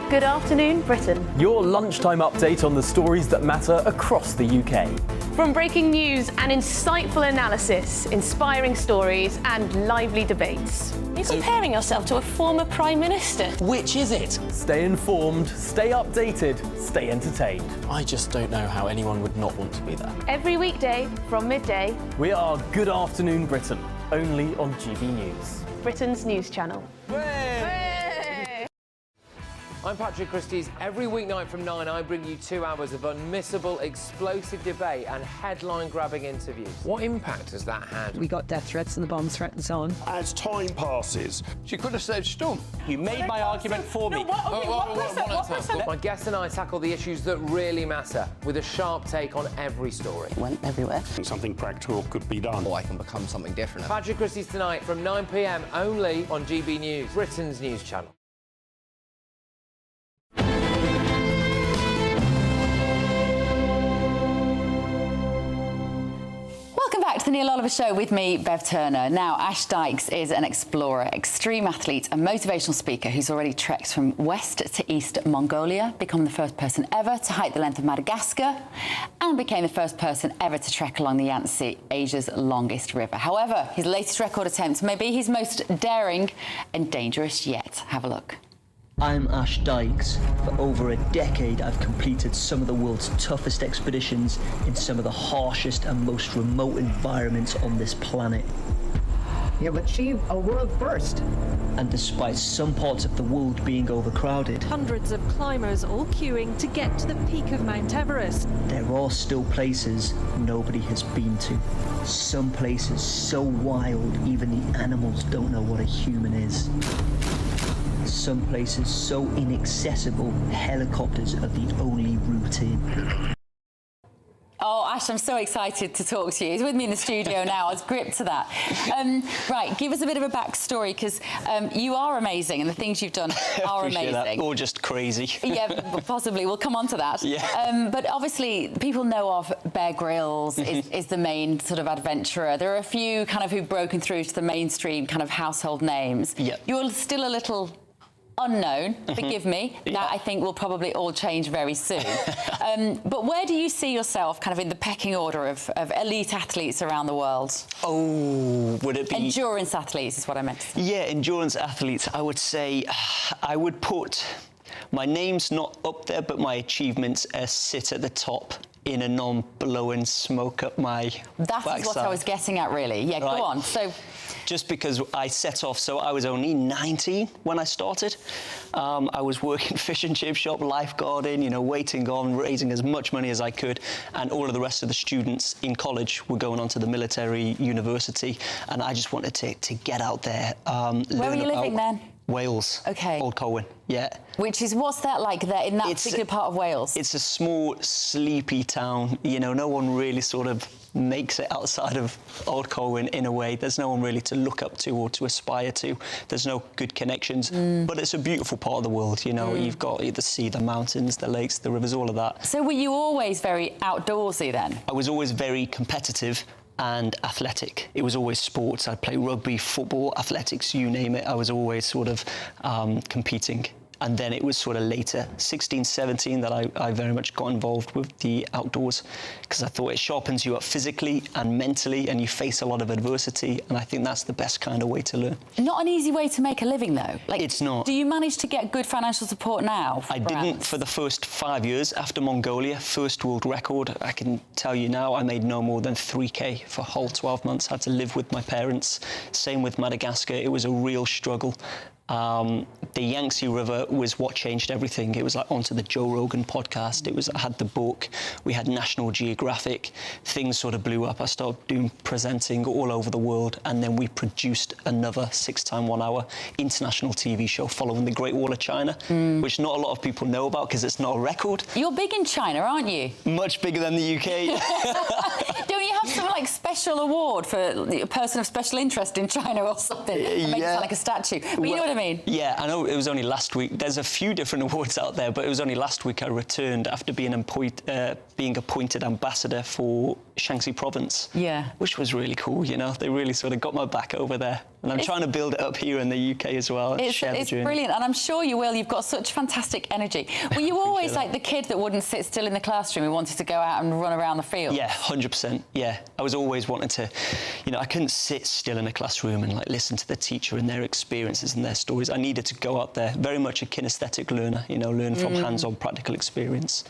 [SPEAKER 2] Good afternoon, Britain.
[SPEAKER 3] Your lunchtime update on the stories that matter across the UK.
[SPEAKER 2] From breaking news and insightful analysis, inspiring stories and lively debates. Are you comparing yourself to a former Prime Minister?
[SPEAKER 5] Which is it?
[SPEAKER 3] Stay informed, stay updated, stay entertained.
[SPEAKER 5] I just don't know how anyone would not want to be there.
[SPEAKER 2] Every weekday from midday.
[SPEAKER 3] We are Good Afternoon Britain, only on GB News.
[SPEAKER 2] Britain's news channel.
[SPEAKER 22] I'm Patrick Christie's. Every weeknight from 9, I bring you 2 hours of unmissable, explosive debate and headline-grabbing interviews. What impact has that had?
[SPEAKER 23] We got death threats and the bomb threat and so on.
[SPEAKER 24] As time passes, she could have said Storm.
[SPEAKER 15] You made my argument for me.
[SPEAKER 22] My guests and I tackle the issues that really matter with a sharp take on every story.
[SPEAKER 23] Went everywhere.
[SPEAKER 24] Something practical could be done.
[SPEAKER 9] Or I can become something different.
[SPEAKER 22] Patrick Christie's tonight from 9 p.m. only on GB News, Britain's news channel.
[SPEAKER 12] Welcome back to the Neil Oliver Show with me, Bev Turner. Now, Ash Dykes is an explorer, extreme athlete and motivational speaker who's already trekked from west to east Mongolia, become the first person ever to hike the length of Madagascar, and became the first person ever to trek along the Yangtze, Asia's longest river. However, his latest record attempt may be his most daring and dangerous yet. Have a look.
[SPEAKER 25] I'm Ash Dykes. For over a decade, I've completed some of the world's toughest expeditions in some of the harshest and most remote environments on this planet.
[SPEAKER 26] You've achieved a world first.
[SPEAKER 25] And despite some parts of the world being overcrowded,
[SPEAKER 8] Hundreds of climbers all queuing to get to the peak of Mount Everest.
[SPEAKER 25] there are still places nobody has been to. Some places so wild, even the animals don't know what a human is. Some places so inaccessible, helicopters are the only route in.
[SPEAKER 12] Oh, Ash, I'm so excited to talk to you. He's with me in the studio now. I was gripped to that. Right, give us a bit of a backstory, because you are amazing and the things you've done are amazing.
[SPEAKER 27] That. Or just crazy.
[SPEAKER 12] Yeah, possibly. We'll come on to that.
[SPEAKER 27] Yeah.
[SPEAKER 12] But obviously, people know of Bear Grylls is the main sort of adventurer. There are a few kind of who've broken through to the mainstream kind of household names.
[SPEAKER 27] Yeah.
[SPEAKER 12] You're still a little unknown, forgive me. That I think will probably all change very soon. But where do you see yourself kind of in the pecking order of elite athletes around the world?
[SPEAKER 27] Oh, would it be...
[SPEAKER 12] Endurance athletes is what I meant to say.
[SPEAKER 27] Yeah, endurance athletes. I would say I would put... My name's not up there, but my achievements sit at the top in a non-blowing smoke up my
[SPEAKER 12] That
[SPEAKER 27] backside.
[SPEAKER 12] is what I was getting at, really. Yeah,
[SPEAKER 27] Right.
[SPEAKER 12] go on. So,
[SPEAKER 27] just because I set off, so I was only 19 when I started. I was working fish and chip shop, lifeguarding, you know, waiting on, raising as much money as I could, and all of the rest of the students in college were going on to the military university, and I just wanted to get out there.
[SPEAKER 12] where were you living then?
[SPEAKER 27] Wales.
[SPEAKER 12] Okay.
[SPEAKER 27] Old Colwyn, yeah.
[SPEAKER 12] Which is, what's that like there in that particular part of Wales?
[SPEAKER 27] It's a small, sleepy town. You know, no one really sort of makes it outside of Old Colwyn in a way. There's no one really to look up to or to aspire to. There's no good connections. But it's a beautiful part of the world, you know. You've got the sea, the mountains, the lakes, the rivers, all of that.
[SPEAKER 12] So were you always very outdoorsy then?
[SPEAKER 27] I was always very competitive and athletic. It was always sports. I'd play rugby, football, athletics, you name it. I was always sort of competing. And then it was sort of later, 16, 17, that I very much got involved with the outdoors, because I thought it sharpens you up physically and mentally, and you face a lot of adversity, and I think that's the best kind of way to learn.
[SPEAKER 12] Not an easy way to make a living, though. Like,
[SPEAKER 27] it's not.
[SPEAKER 12] Do you manage to get good financial support now?
[SPEAKER 27] I didn't for the first 5 years after Mongolia, first world record. I can tell you now, I made no more than 3K for a whole 12 months. I had to live with my parents. Same with Madagascar. It was a real struggle. The Yangtze River was what changed everything. It was like onto the Joe Rogan podcast. I had the book. We had National Geographic. Things sort of blew up. I started presenting all over the world, and then we produced another 6-time 1 hour international TV show following the Great Wall of China, which not a lot of people know about because it's not a record.
[SPEAKER 12] You're big in China, aren't you?
[SPEAKER 27] Much bigger than the UK.
[SPEAKER 12] Don't you have some like special award for a person of special interest in China or something? It makes it sound like a statue. But you know what I mean?
[SPEAKER 27] Yeah, I know. It was only last week. There's a few different awards out there, but it was only last week I returned after being appointed ambassador for Shaanxi province.
[SPEAKER 12] Yeah.
[SPEAKER 27] Which was really cool, you know. They really sort of got my back over there. And I'm trying to build it up here in the UK as well.
[SPEAKER 12] It's brilliant, and I'm sure you will. You've got such fantastic energy. Were you always like the kid that wouldn't sit still in the classroom who wanted to go out and run around the field?
[SPEAKER 27] Yeah, 100%. Yeah, I was always wanting to, you know, I couldn't sit still in a classroom and like listen to the teacher and their experiences and their stories. I needed to go out there, very much a kinesthetic learner, you know, learn from hands-on practical experience.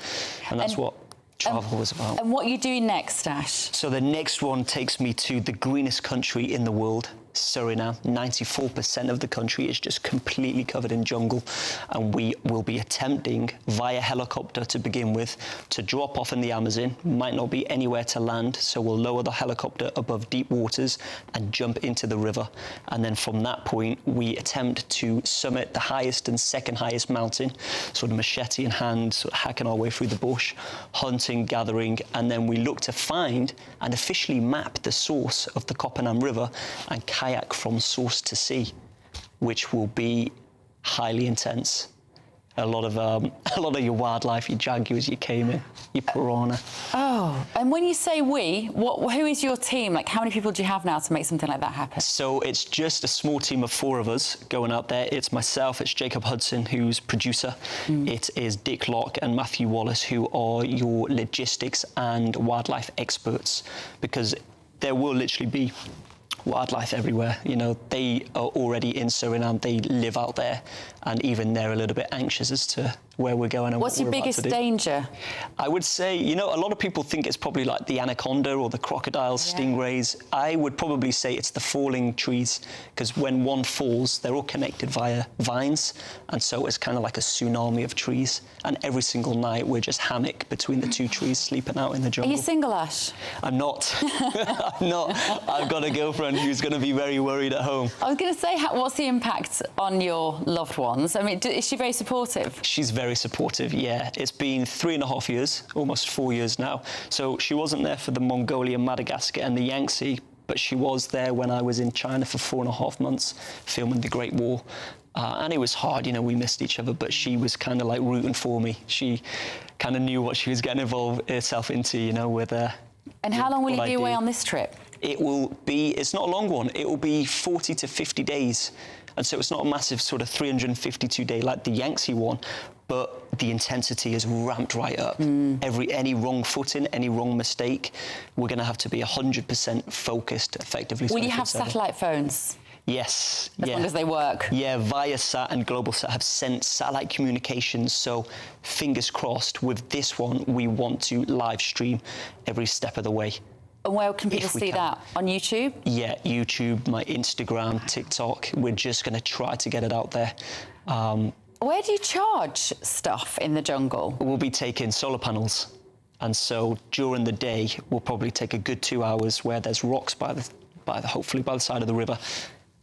[SPEAKER 27] And that's what travel was about.
[SPEAKER 12] And what are you doing next, Ash?
[SPEAKER 27] So the next one takes me to the greenest country in the world, Suriname. 94% of the country is just completely covered in jungle, and we will be attempting via helicopter to begin with to drop off in the Amazon. Might not be anywhere to land, so we'll lower the helicopter above deep waters and jump into the river, and then from that point we attempt to summit the highest and second highest mountain, sort of machete in hand, sort of hacking our way through the bush, hunting, gathering, and then we look to find and officially map the source of the Kopanam River and kayak from source to sea, which will be highly intense. A lot of your wildlife, your jaguars, your caiman, your piranha.
[SPEAKER 12] Oh, and when you say we, who is your team? Like, how many people do you have now to make something like that happen?
[SPEAKER 27] So it's just a small team of 4 of us going out there. It's myself, it's Jacob Hudson, who's producer. It is Dick Locke and Matthew Wallace, who are your logistics and wildlife experts, because there will literally be wildlife everywhere. You know, they are already in Suriname, they live out there, and even they're a little bit anxious as to where we're going and
[SPEAKER 12] what's your biggest danger?
[SPEAKER 27] I would say, you know, a lot of people think it's probably like the anaconda or the crocodiles, stingrays. I would probably say it's the falling trees, because when one falls, they're all connected via vines, and so it's kind of like a tsunami of trees. And every single night, we're just hammock between the 2 trees, sleeping out in the jungle.
[SPEAKER 12] Are you single, Ash?
[SPEAKER 27] I'm not. I'm not. I've got a girlfriend who's going to be very worried at home.
[SPEAKER 12] I was going to say, what's the impact on your loved ones? I mean, is she very supportive?
[SPEAKER 27] She's very supportive, yeah. It's been 3.5 years, almost 4 years now. So she wasn't there for the Mongolia, Madagascar and the Yangtze, but she was there when I was in China for 4.5 months filming the Great Wall. And it was hard, you know, we missed each other, but she was kind of like rooting for me. She kind of knew what she was getting involved herself into, you know, with
[SPEAKER 12] And how long will you be away on this trip?
[SPEAKER 27] It will be, it's not a long one, it will be 40 to 50 days. And so it's not a massive sort of 352-day like the Yangtze one, but the intensity is ramped right up. Any wrong footing, any wrong mistake, we're going to have to be 100% focused effectively.
[SPEAKER 12] Will you have satellite phones?
[SPEAKER 27] Yes.
[SPEAKER 12] As long as they work?
[SPEAKER 27] Yeah, Viasat and Globalsat have sent satellite communications, so fingers crossed with this one, we want to live stream every step of the way.
[SPEAKER 12] And where can people see that? On YouTube?
[SPEAKER 27] Yeah, YouTube, my Instagram, TikTok. We're just going to try to get it out there.
[SPEAKER 12] Where do you charge stuff in the jungle?
[SPEAKER 27] We'll be taking solar panels. And so during the day, we'll probably take a good 2 hours where there's rocks hopefully by the side of the river,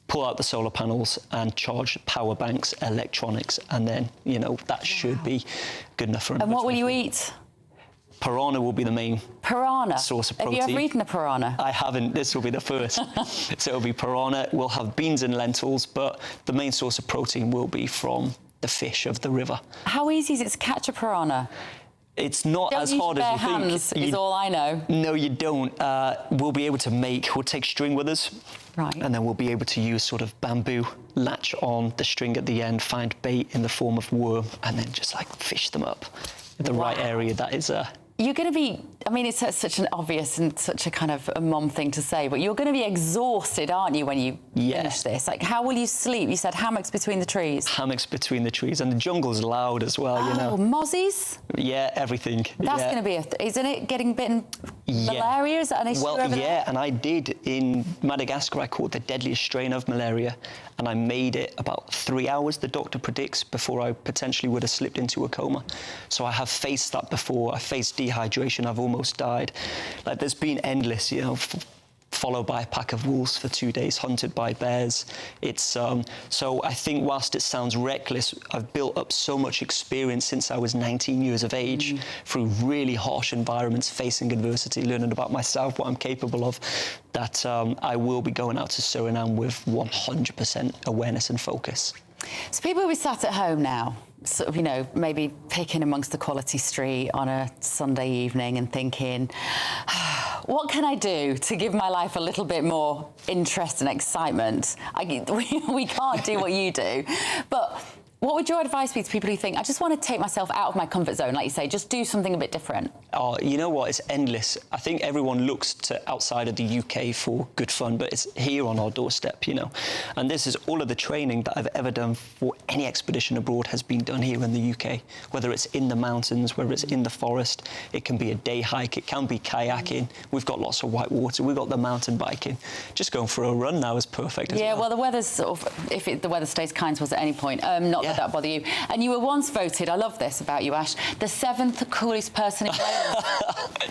[SPEAKER 27] pull out the solar panels and charge power banks, electronics, and then, you know, that should be good enough for.
[SPEAKER 12] And what will you eat?
[SPEAKER 27] Piranha will be the main source of protein.
[SPEAKER 12] Have you ever eaten a piranha?
[SPEAKER 27] I haven't. This will be the first. So it'll be piranha. We'll have beans and lentils, but the main source of protein will be from the fish of the river.
[SPEAKER 12] How easy is it to catch a piranha?
[SPEAKER 27] It's not as hard as you think.
[SPEAKER 12] Hands is all I know.
[SPEAKER 27] No, you don't. We'll be able to we'll take string with us.
[SPEAKER 12] Right.
[SPEAKER 27] And then we'll be able to use sort of bamboo, latch on the string at the end, find bait in the form of worm, and then just like fish them up in the right area. That is
[SPEAKER 12] You're going to be, I mean, it's such an obvious and such a kind of a mom thing to say, but you're going to be exhausted, aren't you, when you finish this? Like, how will you sleep? You said hammocks between the trees.
[SPEAKER 27] Hammocks between the trees, and the jungle's loud as well, you know.
[SPEAKER 12] Oh, mozzies?
[SPEAKER 27] Yeah, everything.
[SPEAKER 12] That's going to be isn't it getting bitten malaria? Is that an issue over there?
[SPEAKER 27] Yeah, and I did. In Madagascar, I caught the deadliest strain of malaria, and I made it about 3 hours, the doctor predicts, before I potentially would have slipped into a coma. So I have faced that before. I faced dehydration. I've almost died. Like, there's been endless, you know, followed by a pack of wolves for 2 days, hunted by bears. It's so I think whilst it sounds reckless, I've built up so much experience since I was 19 years of age through really harsh environments, facing adversity, learning about myself, what I'm capable of, that I will be going out to Suriname with 100% awareness and focus.
[SPEAKER 12] So people will be sat at home now, sort of, you know, maybe picking amongst the quality street on a Sunday evening and thinking, what can I do to give my life a little bit more interest and excitement? We can't do what you do, but what would your advice be to people who think, I just want to take myself out of my comfort zone, like you say, just do something a bit different?
[SPEAKER 27] Oh, you know what? It's endless. I think everyone looks to outside of the UK for good fun, but it's here on our doorstep, you know. And this is all of the training that I've ever done for any expedition abroad has been done here in the UK, whether it's in the mountains, whether it's in the forest. It can be a day hike, it can be kayaking. We've got lots of white water, we've got the mountain biking. Just going for a run now is perfect as
[SPEAKER 12] well, the weather's sort of, if the weather stays kind to us at any point, not that bother you. And you were once voted, I love this about you, Ash, the 7th coolest person in Wales.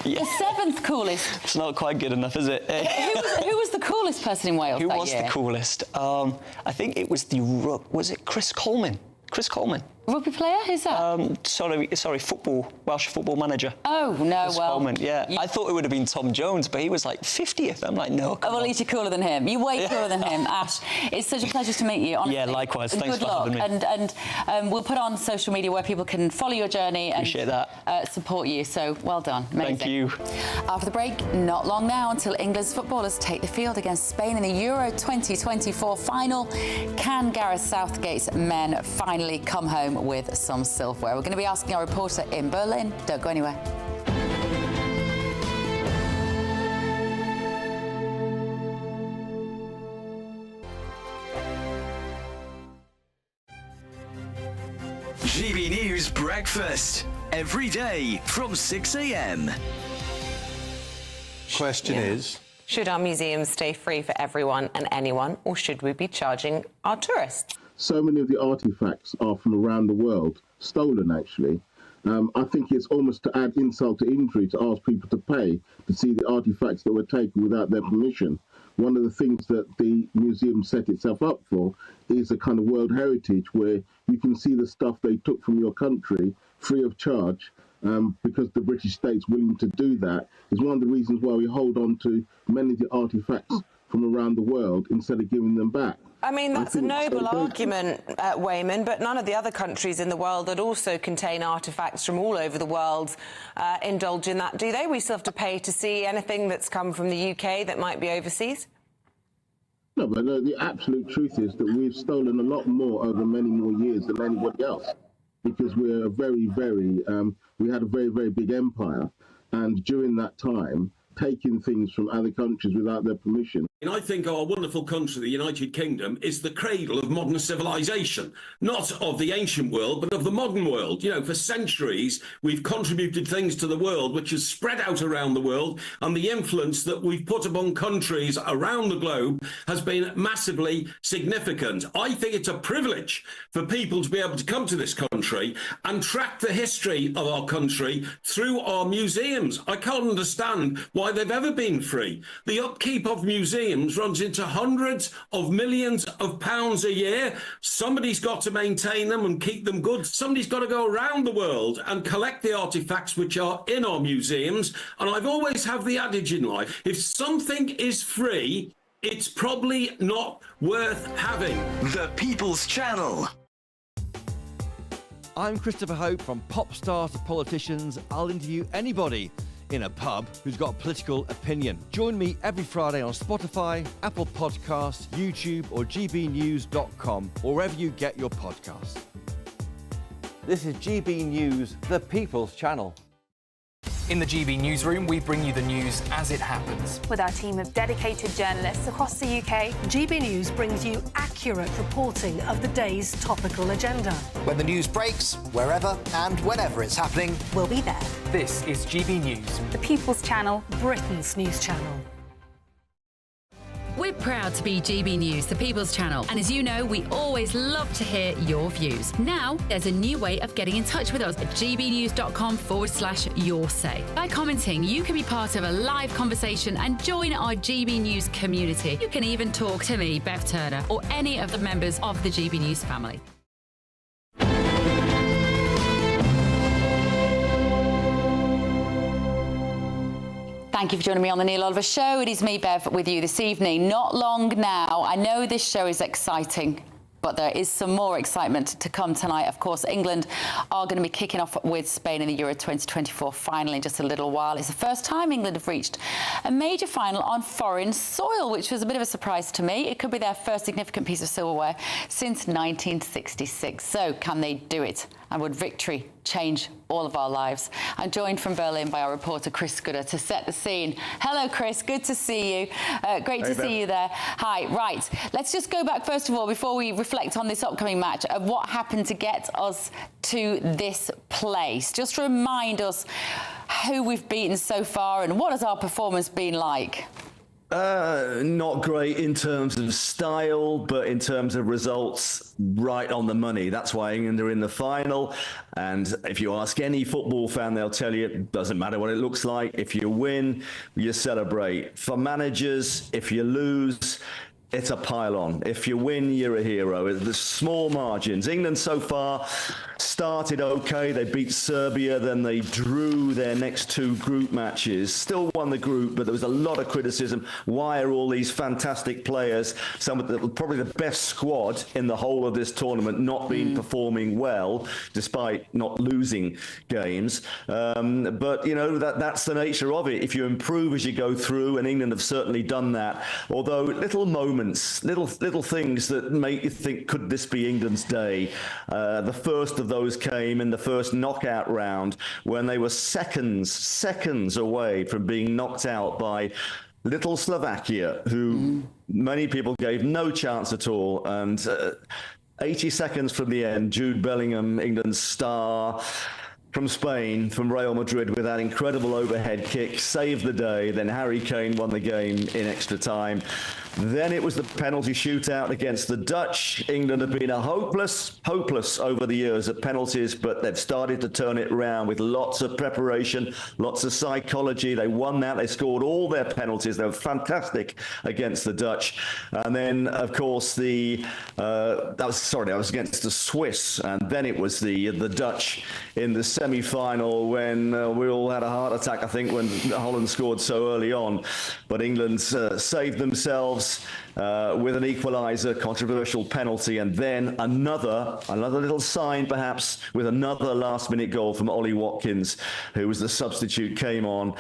[SPEAKER 12] The 7th coolest.
[SPEAKER 27] It's not quite good enough, is it?
[SPEAKER 12] Who was the coolest person in Wales
[SPEAKER 27] Who
[SPEAKER 12] that
[SPEAKER 27] was
[SPEAKER 12] year?
[SPEAKER 27] the coolest? I think it was was it Chris Coleman? Chris Coleman.
[SPEAKER 12] Rugby player? Who's that?
[SPEAKER 27] Sorry, Welsh football manager.
[SPEAKER 12] Oh, no,
[SPEAKER 27] Chris
[SPEAKER 12] well...
[SPEAKER 27] Coleman, yeah. I thought it would have been Tom Jones, but he was like 50th. I'm like, no, come
[SPEAKER 12] well, at least you're cooler than him. You're way cooler than him, Ash. It's such a pleasure to meet you, honestly.
[SPEAKER 27] Yeah, likewise.
[SPEAKER 12] And
[SPEAKER 27] thanks
[SPEAKER 12] good
[SPEAKER 27] for
[SPEAKER 12] luck.
[SPEAKER 27] having me.
[SPEAKER 12] And we'll put on social media where people can follow your journey and
[SPEAKER 27] appreciate that.
[SPEAKER 12] Support you. So, well done. Amazing.
[SPEAKER 27] Thank you.
[SPEAKER 12] After the break, not long now until England's footballers take the field against Spain in the Euro 2024 final. Can Gareth Southgate's men finally come home with some silverware? We're going to be asking our reporter in Berlin. Don't go anywhere.
[SPEAKER 6] GB News Breakfast. Every day from 6 a.m.
[SPEAKER 4] Question is...
[SPEAKER 13] should our museums stay free for everyone and anyone, or should we be charging our tourists?
[SPEAKER 14] So many of the artifacts are from around the world, stolen actually. I think it's almost to add insult to injury to ask people to pay to see the artifacts that were taken without their permission. One of the things that the museum set itself up for is a kind of world heritage where you can see the stuff they took from your country free of charge, because the British state's willing to do that. Is one of the reasons why we hold on to many of the artifacts from around the world instead of giving them back.
[SPEAKER 13] I mean, that's a noble argument, Wayman, but none of the other countries in the world that also contain artefacts from all over the world indulge in that, do they? We still have to pay to see anything that's come from the UK that might be overseas?
[SPEAKER 14] No, but the absolute truth is that we've stolen a lot more over many more years than anybody else, because we're a very, we had a very, very big empire, and during that time, taking things from other countries without their permission.
[SPEAKER 24] And I think our wonderful country, the United Kingdom, is the cradle of modern civilization, not of the ancient world, but of the modern world. You know, for centuries, we've contributed things to the world which has spread out around the world, and the influence that we've put upon countries around the globe has been massively significant. I think it's a privilege for people to be able to come to this country and track the history of our country through our museums. I can't understand why they've ever been free. The upkeep of museums runs into hundreds of millions of pounds a year. Somebody's got to maintain them and keep them good. Somebody's got to go around the world and collect the artifacts which are in our museums. And I've always have the adage in life, if something is free, it's probably not worth having.
[SPEAKER 6] The People's Channel.
[SPEAKER 20] I'm Christopher Hope. From pop stars to politicians, I'll interview anybody in a pub who's got a political opinion. Join me every Friday on Spotify, Apple Podcasts, YouTube or gbnews.com, or wherever you get your podcasts. This is GB News, the People's Channel.
[SPEAKER 7] In the GB newsroom, we bring you the news as it happens.
[SPEAKER 4] With our team of dedicated journalists across the UK,
[SPEAKER 8] GB News brings you accurate reporting of the day's topical agenda.
[SPEAKER 9] When the news breaks, wherever and whenever it's happening,
[SPEAKER 4] we'll be there.
[SPEAKER 7] This is GB News,
[SPEAKER 4] the People's Channel,
[SPEAKER 8] Britain's news channel.
[SPEAKER 10] We're proud to be GB News, the People's Channel. And as you know, we always love to hear your views. Now, there's a new way of getting in touch with us at gbnews.com/your say. By commenting, you can be part of a live conversation and join our GB News community. You can even talk to me, Bev Turner, or any of the members of the GB News family.
[SPEAKER 12] Thank you for joining me on the Neil Oliver Show. It is me, Bev, with you this evening. Not long now. I know this show is exciting, but there is some more excitement to come tonight. Of course, England are going to be kicking off with Spain in the Euro 2024 final in just a little while. It's the first time England have reached a major final on foreign soil, which was a bit of a surprise to me. It could be their first significant piece of silverware since 1966. So can they do it? And would victory change all of our lives? I'm joined from Berlin by our reporter Chris Scudder to set the scene. Hello, Chris. Good to see you. Great to see you there. Hi. Right. Let's just go back first of all before we reflect on this upcoming match of what happened to get us to this place. Just remind us who we've beaten so far and what has our performance been like?
[SPEAKER 11] Not great in terms of style, but in terms of results, right on the money. That's why England are in the final. And if you ask any football fan, they'll tell you it doesn't matter what it looks like. If you win, you celebrate. For managers, if you lose, it's a pile-on. If you win, you're a hero. The small margins. England so far started okay. They beat Serbia, then they drew their next two group matches. Still won the group, but there was a lot of criticism. Why are all these fantastic players, some of the, probably the best squad in the whole of this tournament, not been performing well, despite not losing games? But, you know, that's the nature of it. If you improve as you go through, and England have certainly done that, although little moments, little things that make you think, could this be England's day? The first of those came in the first knockout round when they were seconds away from being knocked out by little Slovakia, who many people gave no chance at all. And 80 seconds from the end, Jude Bellingham, England's star, from Spain, from Real Madrid, with that incredible overhead kick, saved the day. Then Harry Kane won the game in extra time. Then it was the penalty shootout against the Dutch. England have been hopeless over the years at penalties, but they've started to turn it around with lots of preparation, lots of psychology. They won that. They scored all their penalties. They were fantastic against the Dutch. And then, of course, that was against the Swiss. And then it was the Dutch in the semi-final when we all had a heart attack, I think, when Holland scored so early on. But England saved themselves with an equaliser, controversial penalty, and then another little sign, perhaps, with another last-minute goal from Ollie Watkins, who was the substitute, came on.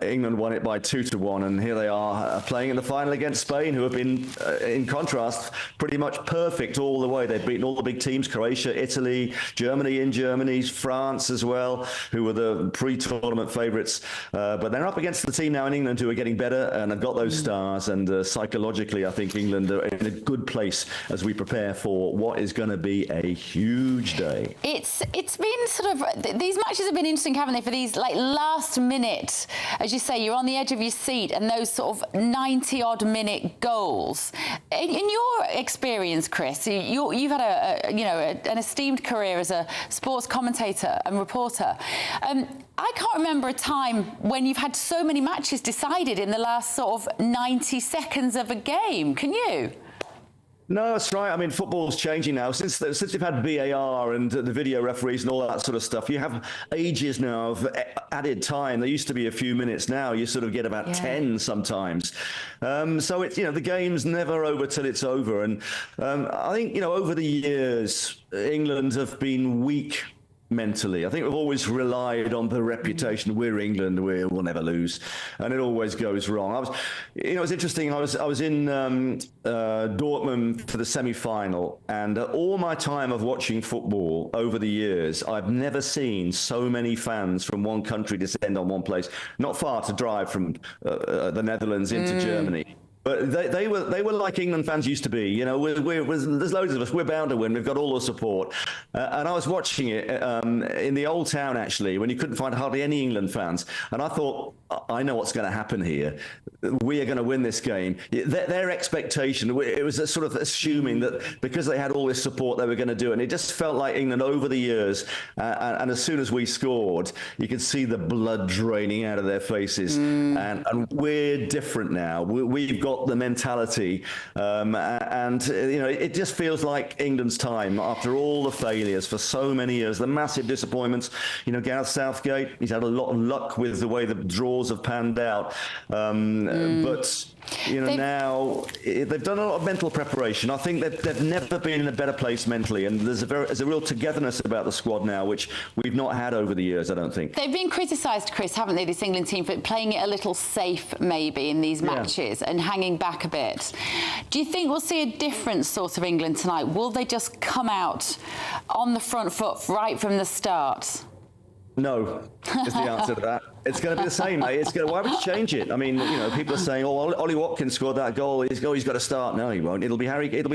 [SPEAKER 11] England won it by 2-1, and here they are playing in the final against Spain, who have been, in contrast, pretty much perfect all the way. They've beaten all the big teams: Croatia, Italy, Germany, France as well, who were the pre-tournament favourites. But they're up against the team now in England who are getting better and have got those stars. And psychologically, I think England are in a good place as we prepare for what is going to be a huge day.
[SPEAKER 12] It's been sort of, these matches have been interesting, haven't they? For these like last minute, as you say, you're on the edge of your seat, and those sort of 90-odd minute goals. In your experience, Chris, you've had an esteemed career as a sports commentator and reporter. I can't remember a time when you've had so many matches decided in the last sort of 90 seconds of a game. Can you?
[SPEAKER 11] No, that's right. I mean, football's changing now. Since they've had VAR and the video referees and all that sort of stuff, you have ages now of added time. There used to be a few minutes. Now you sort of get about 10 sometimes. So it's, the game's never over till it's over. And I think, over the years, England have been weak mentally. I think we've always relied on the reputation. We're England, we'll never lose, and it always goes wrong. It was interesting. I was in Dortmund for the semi-final, and all my time of watching football over the years, I've never seen so many fans from one country descend on one place. Not far to drive from the Netherlands into Germany. But they were like England fans used to be. You know, there's loads of us. We're bound to win. We've got all the support. And I was watching it in the old town, actually, when you couldn't find hardly any England fans. And I thought, I know what's going to happen here. We are going to win this game. Their expectation, it was a sort of assuming that because they had all this support, they were going to do it. And it just felt like England over the years. And as soon as we scored, you could see the blood draining out of their faces. And we're different now. We've got the mentality, and it just feels like England's time after all the failures for so many years, the massive disappointments. Gareth Southgate, he's had a lot of luck with the way the draws have panned out, but now they've done a lot of mental preparation. I think they've never been in a better place mentally, and there's a real togetherness about the squad now, which we've not had over the years, I don't think.
[SPEAKER 12] They've been criticised, Chris, haven't they, this England team, for playing it a little safe maybe in these matches and hanging back a bit. Do you think we'll see a different sort of England tonight? Will they just come out on the front foot right from the start?
[SPEAKER 11] No, is the answer to that. It's going to be the same, mate. Why would you change it? I mean, people are saying, "Oh, Ollie Watkins scored that goal. He's got to start." No, he won't. It'll be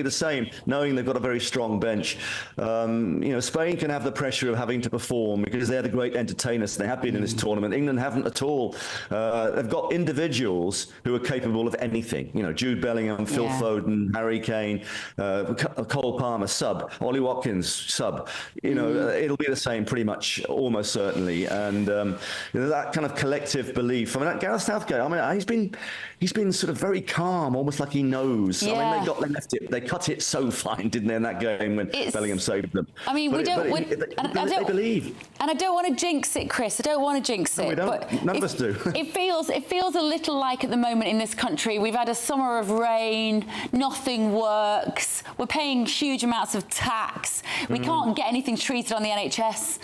[SPEAKER 11] the same, knowing they've got a very strong bench. Spain can have the pressure of having to perform because they're the great entertainers. They have been in this tournament. England haven't at all. They've got individuals who are capable of anything. Jude Bellingham, Phil Foden, Harry Kane, Cole Palmer, sub. Ollie Watkins, sub. It'll be the same, pretty much, almost certainly. And that kind of collective belief. I mean, Gareth Southgate, he's been sort of very calm, almost like he knows.
[SPEAKER 12] Yeah.
[SPEAKER 11] I mean, they cut it so fine, didn't they, in that game when Bellingham saved them.
[SPEAKER 12] I mean,
[SPEAKER 11] they believe.
[SPEAKER 12] And I don't want to jinx it, Chris. I don't want to jinx it.
[SPEAKER 11] We don't.
[SPEAKER 12] But
[SPEAKER 11] None of us do.
[SPEAKER 12] It feels a little like at the moment in this country, we've had a summer of rain, nothing works, we're paying huge amounts of tax, we can't get anything treated on the NHS.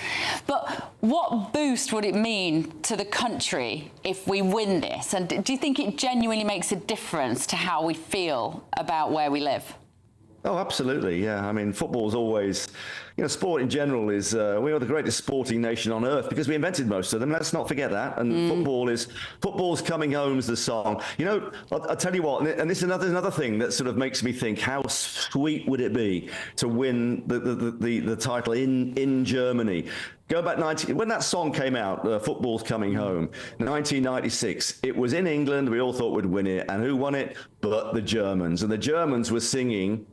[SPEAKER 12] But what boost would it mean to the country if we win this? And do you think it genuinely makes a difference to how we feel about where we live?
[SPEAKER 11] Oh, absolutely, yeah. I mean, football's always, sport in general is, we are the greatest sporting nation on earth because we invented most of them. Let's not forget that. And football's coming home is the song. I'll tell you what, and this is another thing that sort of makes me think, how sweet would it be to win the title in Germany? Go back when that song came out, Football's Coming Home, 1996. It was in England. We all thought we'd win it. And who won it? But the Germans. And the Germans were singing,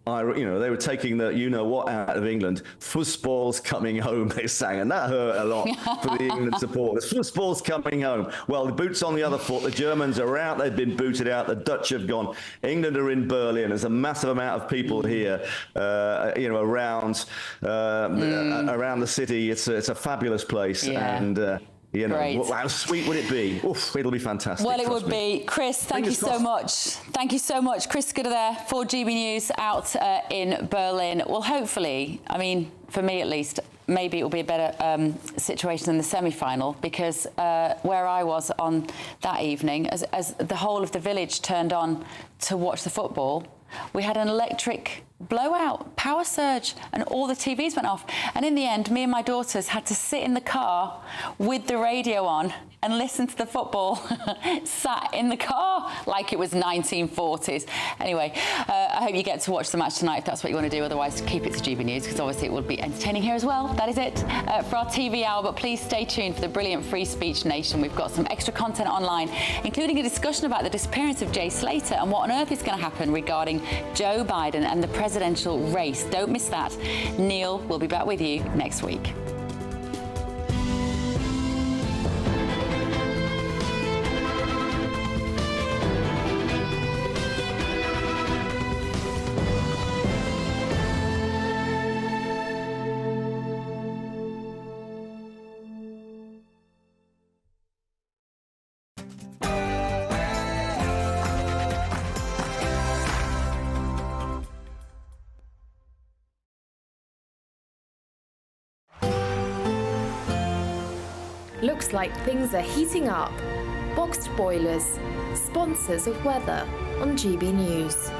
[SPEAKER 11] they were taking the you-know-what out of England. Fußball's coming home, they sang. And that hurt a lot for the England supporters. Fußball's coming home. Well, the boot's on the other foot. The Germans are out. They've been booted out. The Dutch have gone. England are in Berlin. There's a massive amount of people here, around the city. It's a fabulous place.
[SPEAKER 12] Yeah.
[SPEAKER 11] And... how sweet would it be? Oof, it'll be fantastic.
[SPEAKER 12] Well, it would be. Chris, thank you so much. Thank you so much. Chris Scudder there for GB News out in Berlin. Well, hopefully, I mean, for me at least, maybe it will be a better situation than the semi-final because where I was on that evening, as the whole of the village turned on to watch the football, we had an electric blowout, power surge, and all the TVs went off. And in the end, me and my daughters had to sit in the car with the radio on and listen to the football sat in the car like it was 1940s. Anyway, I hope you get to watch the match tonight if that's what you want to do. Otherwise, keep it to GB News because obviously it will be entertaining here as well. That is it for our TV hour. But please stay tuned for the brilliant Free Speech Nation. We've got some extra content online, including a discussion about the disappearance of Jay Slater and what on earth is going to happen regarding Joe Biden and the presidential race. Don't miss that. Neil will be back with you next week.
[SPEAKER 1] Looks like things are heating up. Boxed boilers, sponsors of weather on GB News.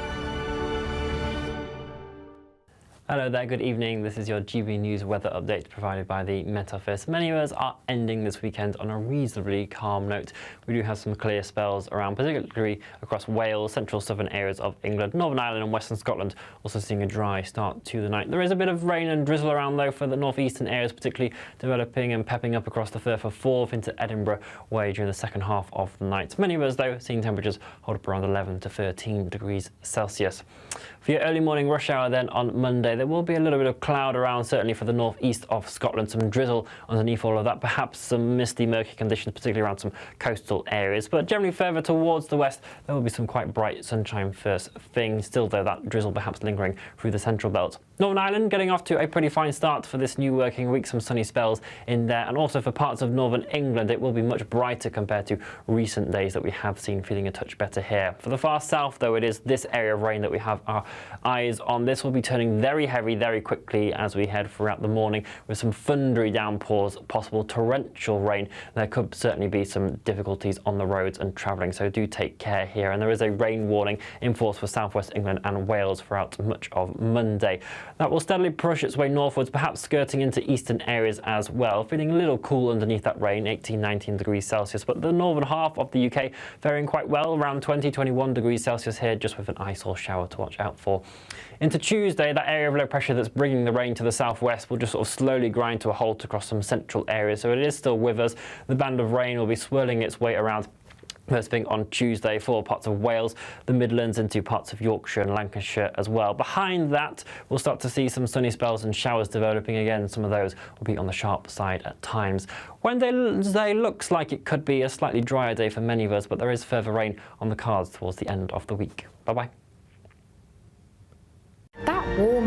[SPEAKER 5] Hello there, good evening. This is your GB News weather update provided by the Met Office. Many of us are ending this weekend on a reasonably calm note. We do have some clear spells around, particularly across Wales, central southern areas of England, Northern Ireland and western Scotland, also seeing a dry start to the night. There is a bit of rain and drizzle around though for the northeastern areas, particularly developing and pepping up across the Firth of Forth into Edinburgh way during the second half of the night. Many of us though seeing temperatures hold up around 11 to 13 degrees Celsius. For your early morning rush hour then on Monday, there will be a little bit of cloud around, certainly for the northeast of Scotland, some drizzle underneath all of that, perhaps some misty, murky conditions, particularly around some coastal areas. But generally further towards the west, there will be some quite bright sunshine first thing. Still, though, that drizzle perhaps lingering through the central belt. Northern Ireland getting off to a pretty fine start for this new working week, some sunny spells in there. And also for parts of northern England, it will be much brighter compared to recent days that we have seen, feeling a touch better here. For the far south, though, it is this area of rain that we have our eyes on. This will be turning very heavy very quickly as we head throughout the morning, with some thundery downpours, possible torrential rain. There could certainly be some difficulties on the roads and travelling, so do take care here. And there is a rain warning in force for southwest England and Wales throughout much of Monday. That will steadily push its way northwards, perhaps skirting into eastern areas as well. Feeling a little cool underneath that rain, 18-19 degrees Celsius, but the northern half of the UK faring quite well, around 20-21 degrees Celsius here, just with an ice or shower to watch out for. Into Tuesday, that area of low pressure that's bringing the rain to the southwest will just sort of slowly grind to a halt across some central areas, so it is still with us. The band of rain will be swirling its way around first thing on Tuesday for parts of Wales, the Midlands, into parts of Yorkshire and Lancashire as well. Behind that, we'll start to see some sunny spells and showers developing again. Some of those will be on the sharp side at times. Wednesday looks like it could be a slightly drier day for many of us, but there is further rain on the cards towards the end of the week. Bye-bye.
[SPEAKER 1] That warm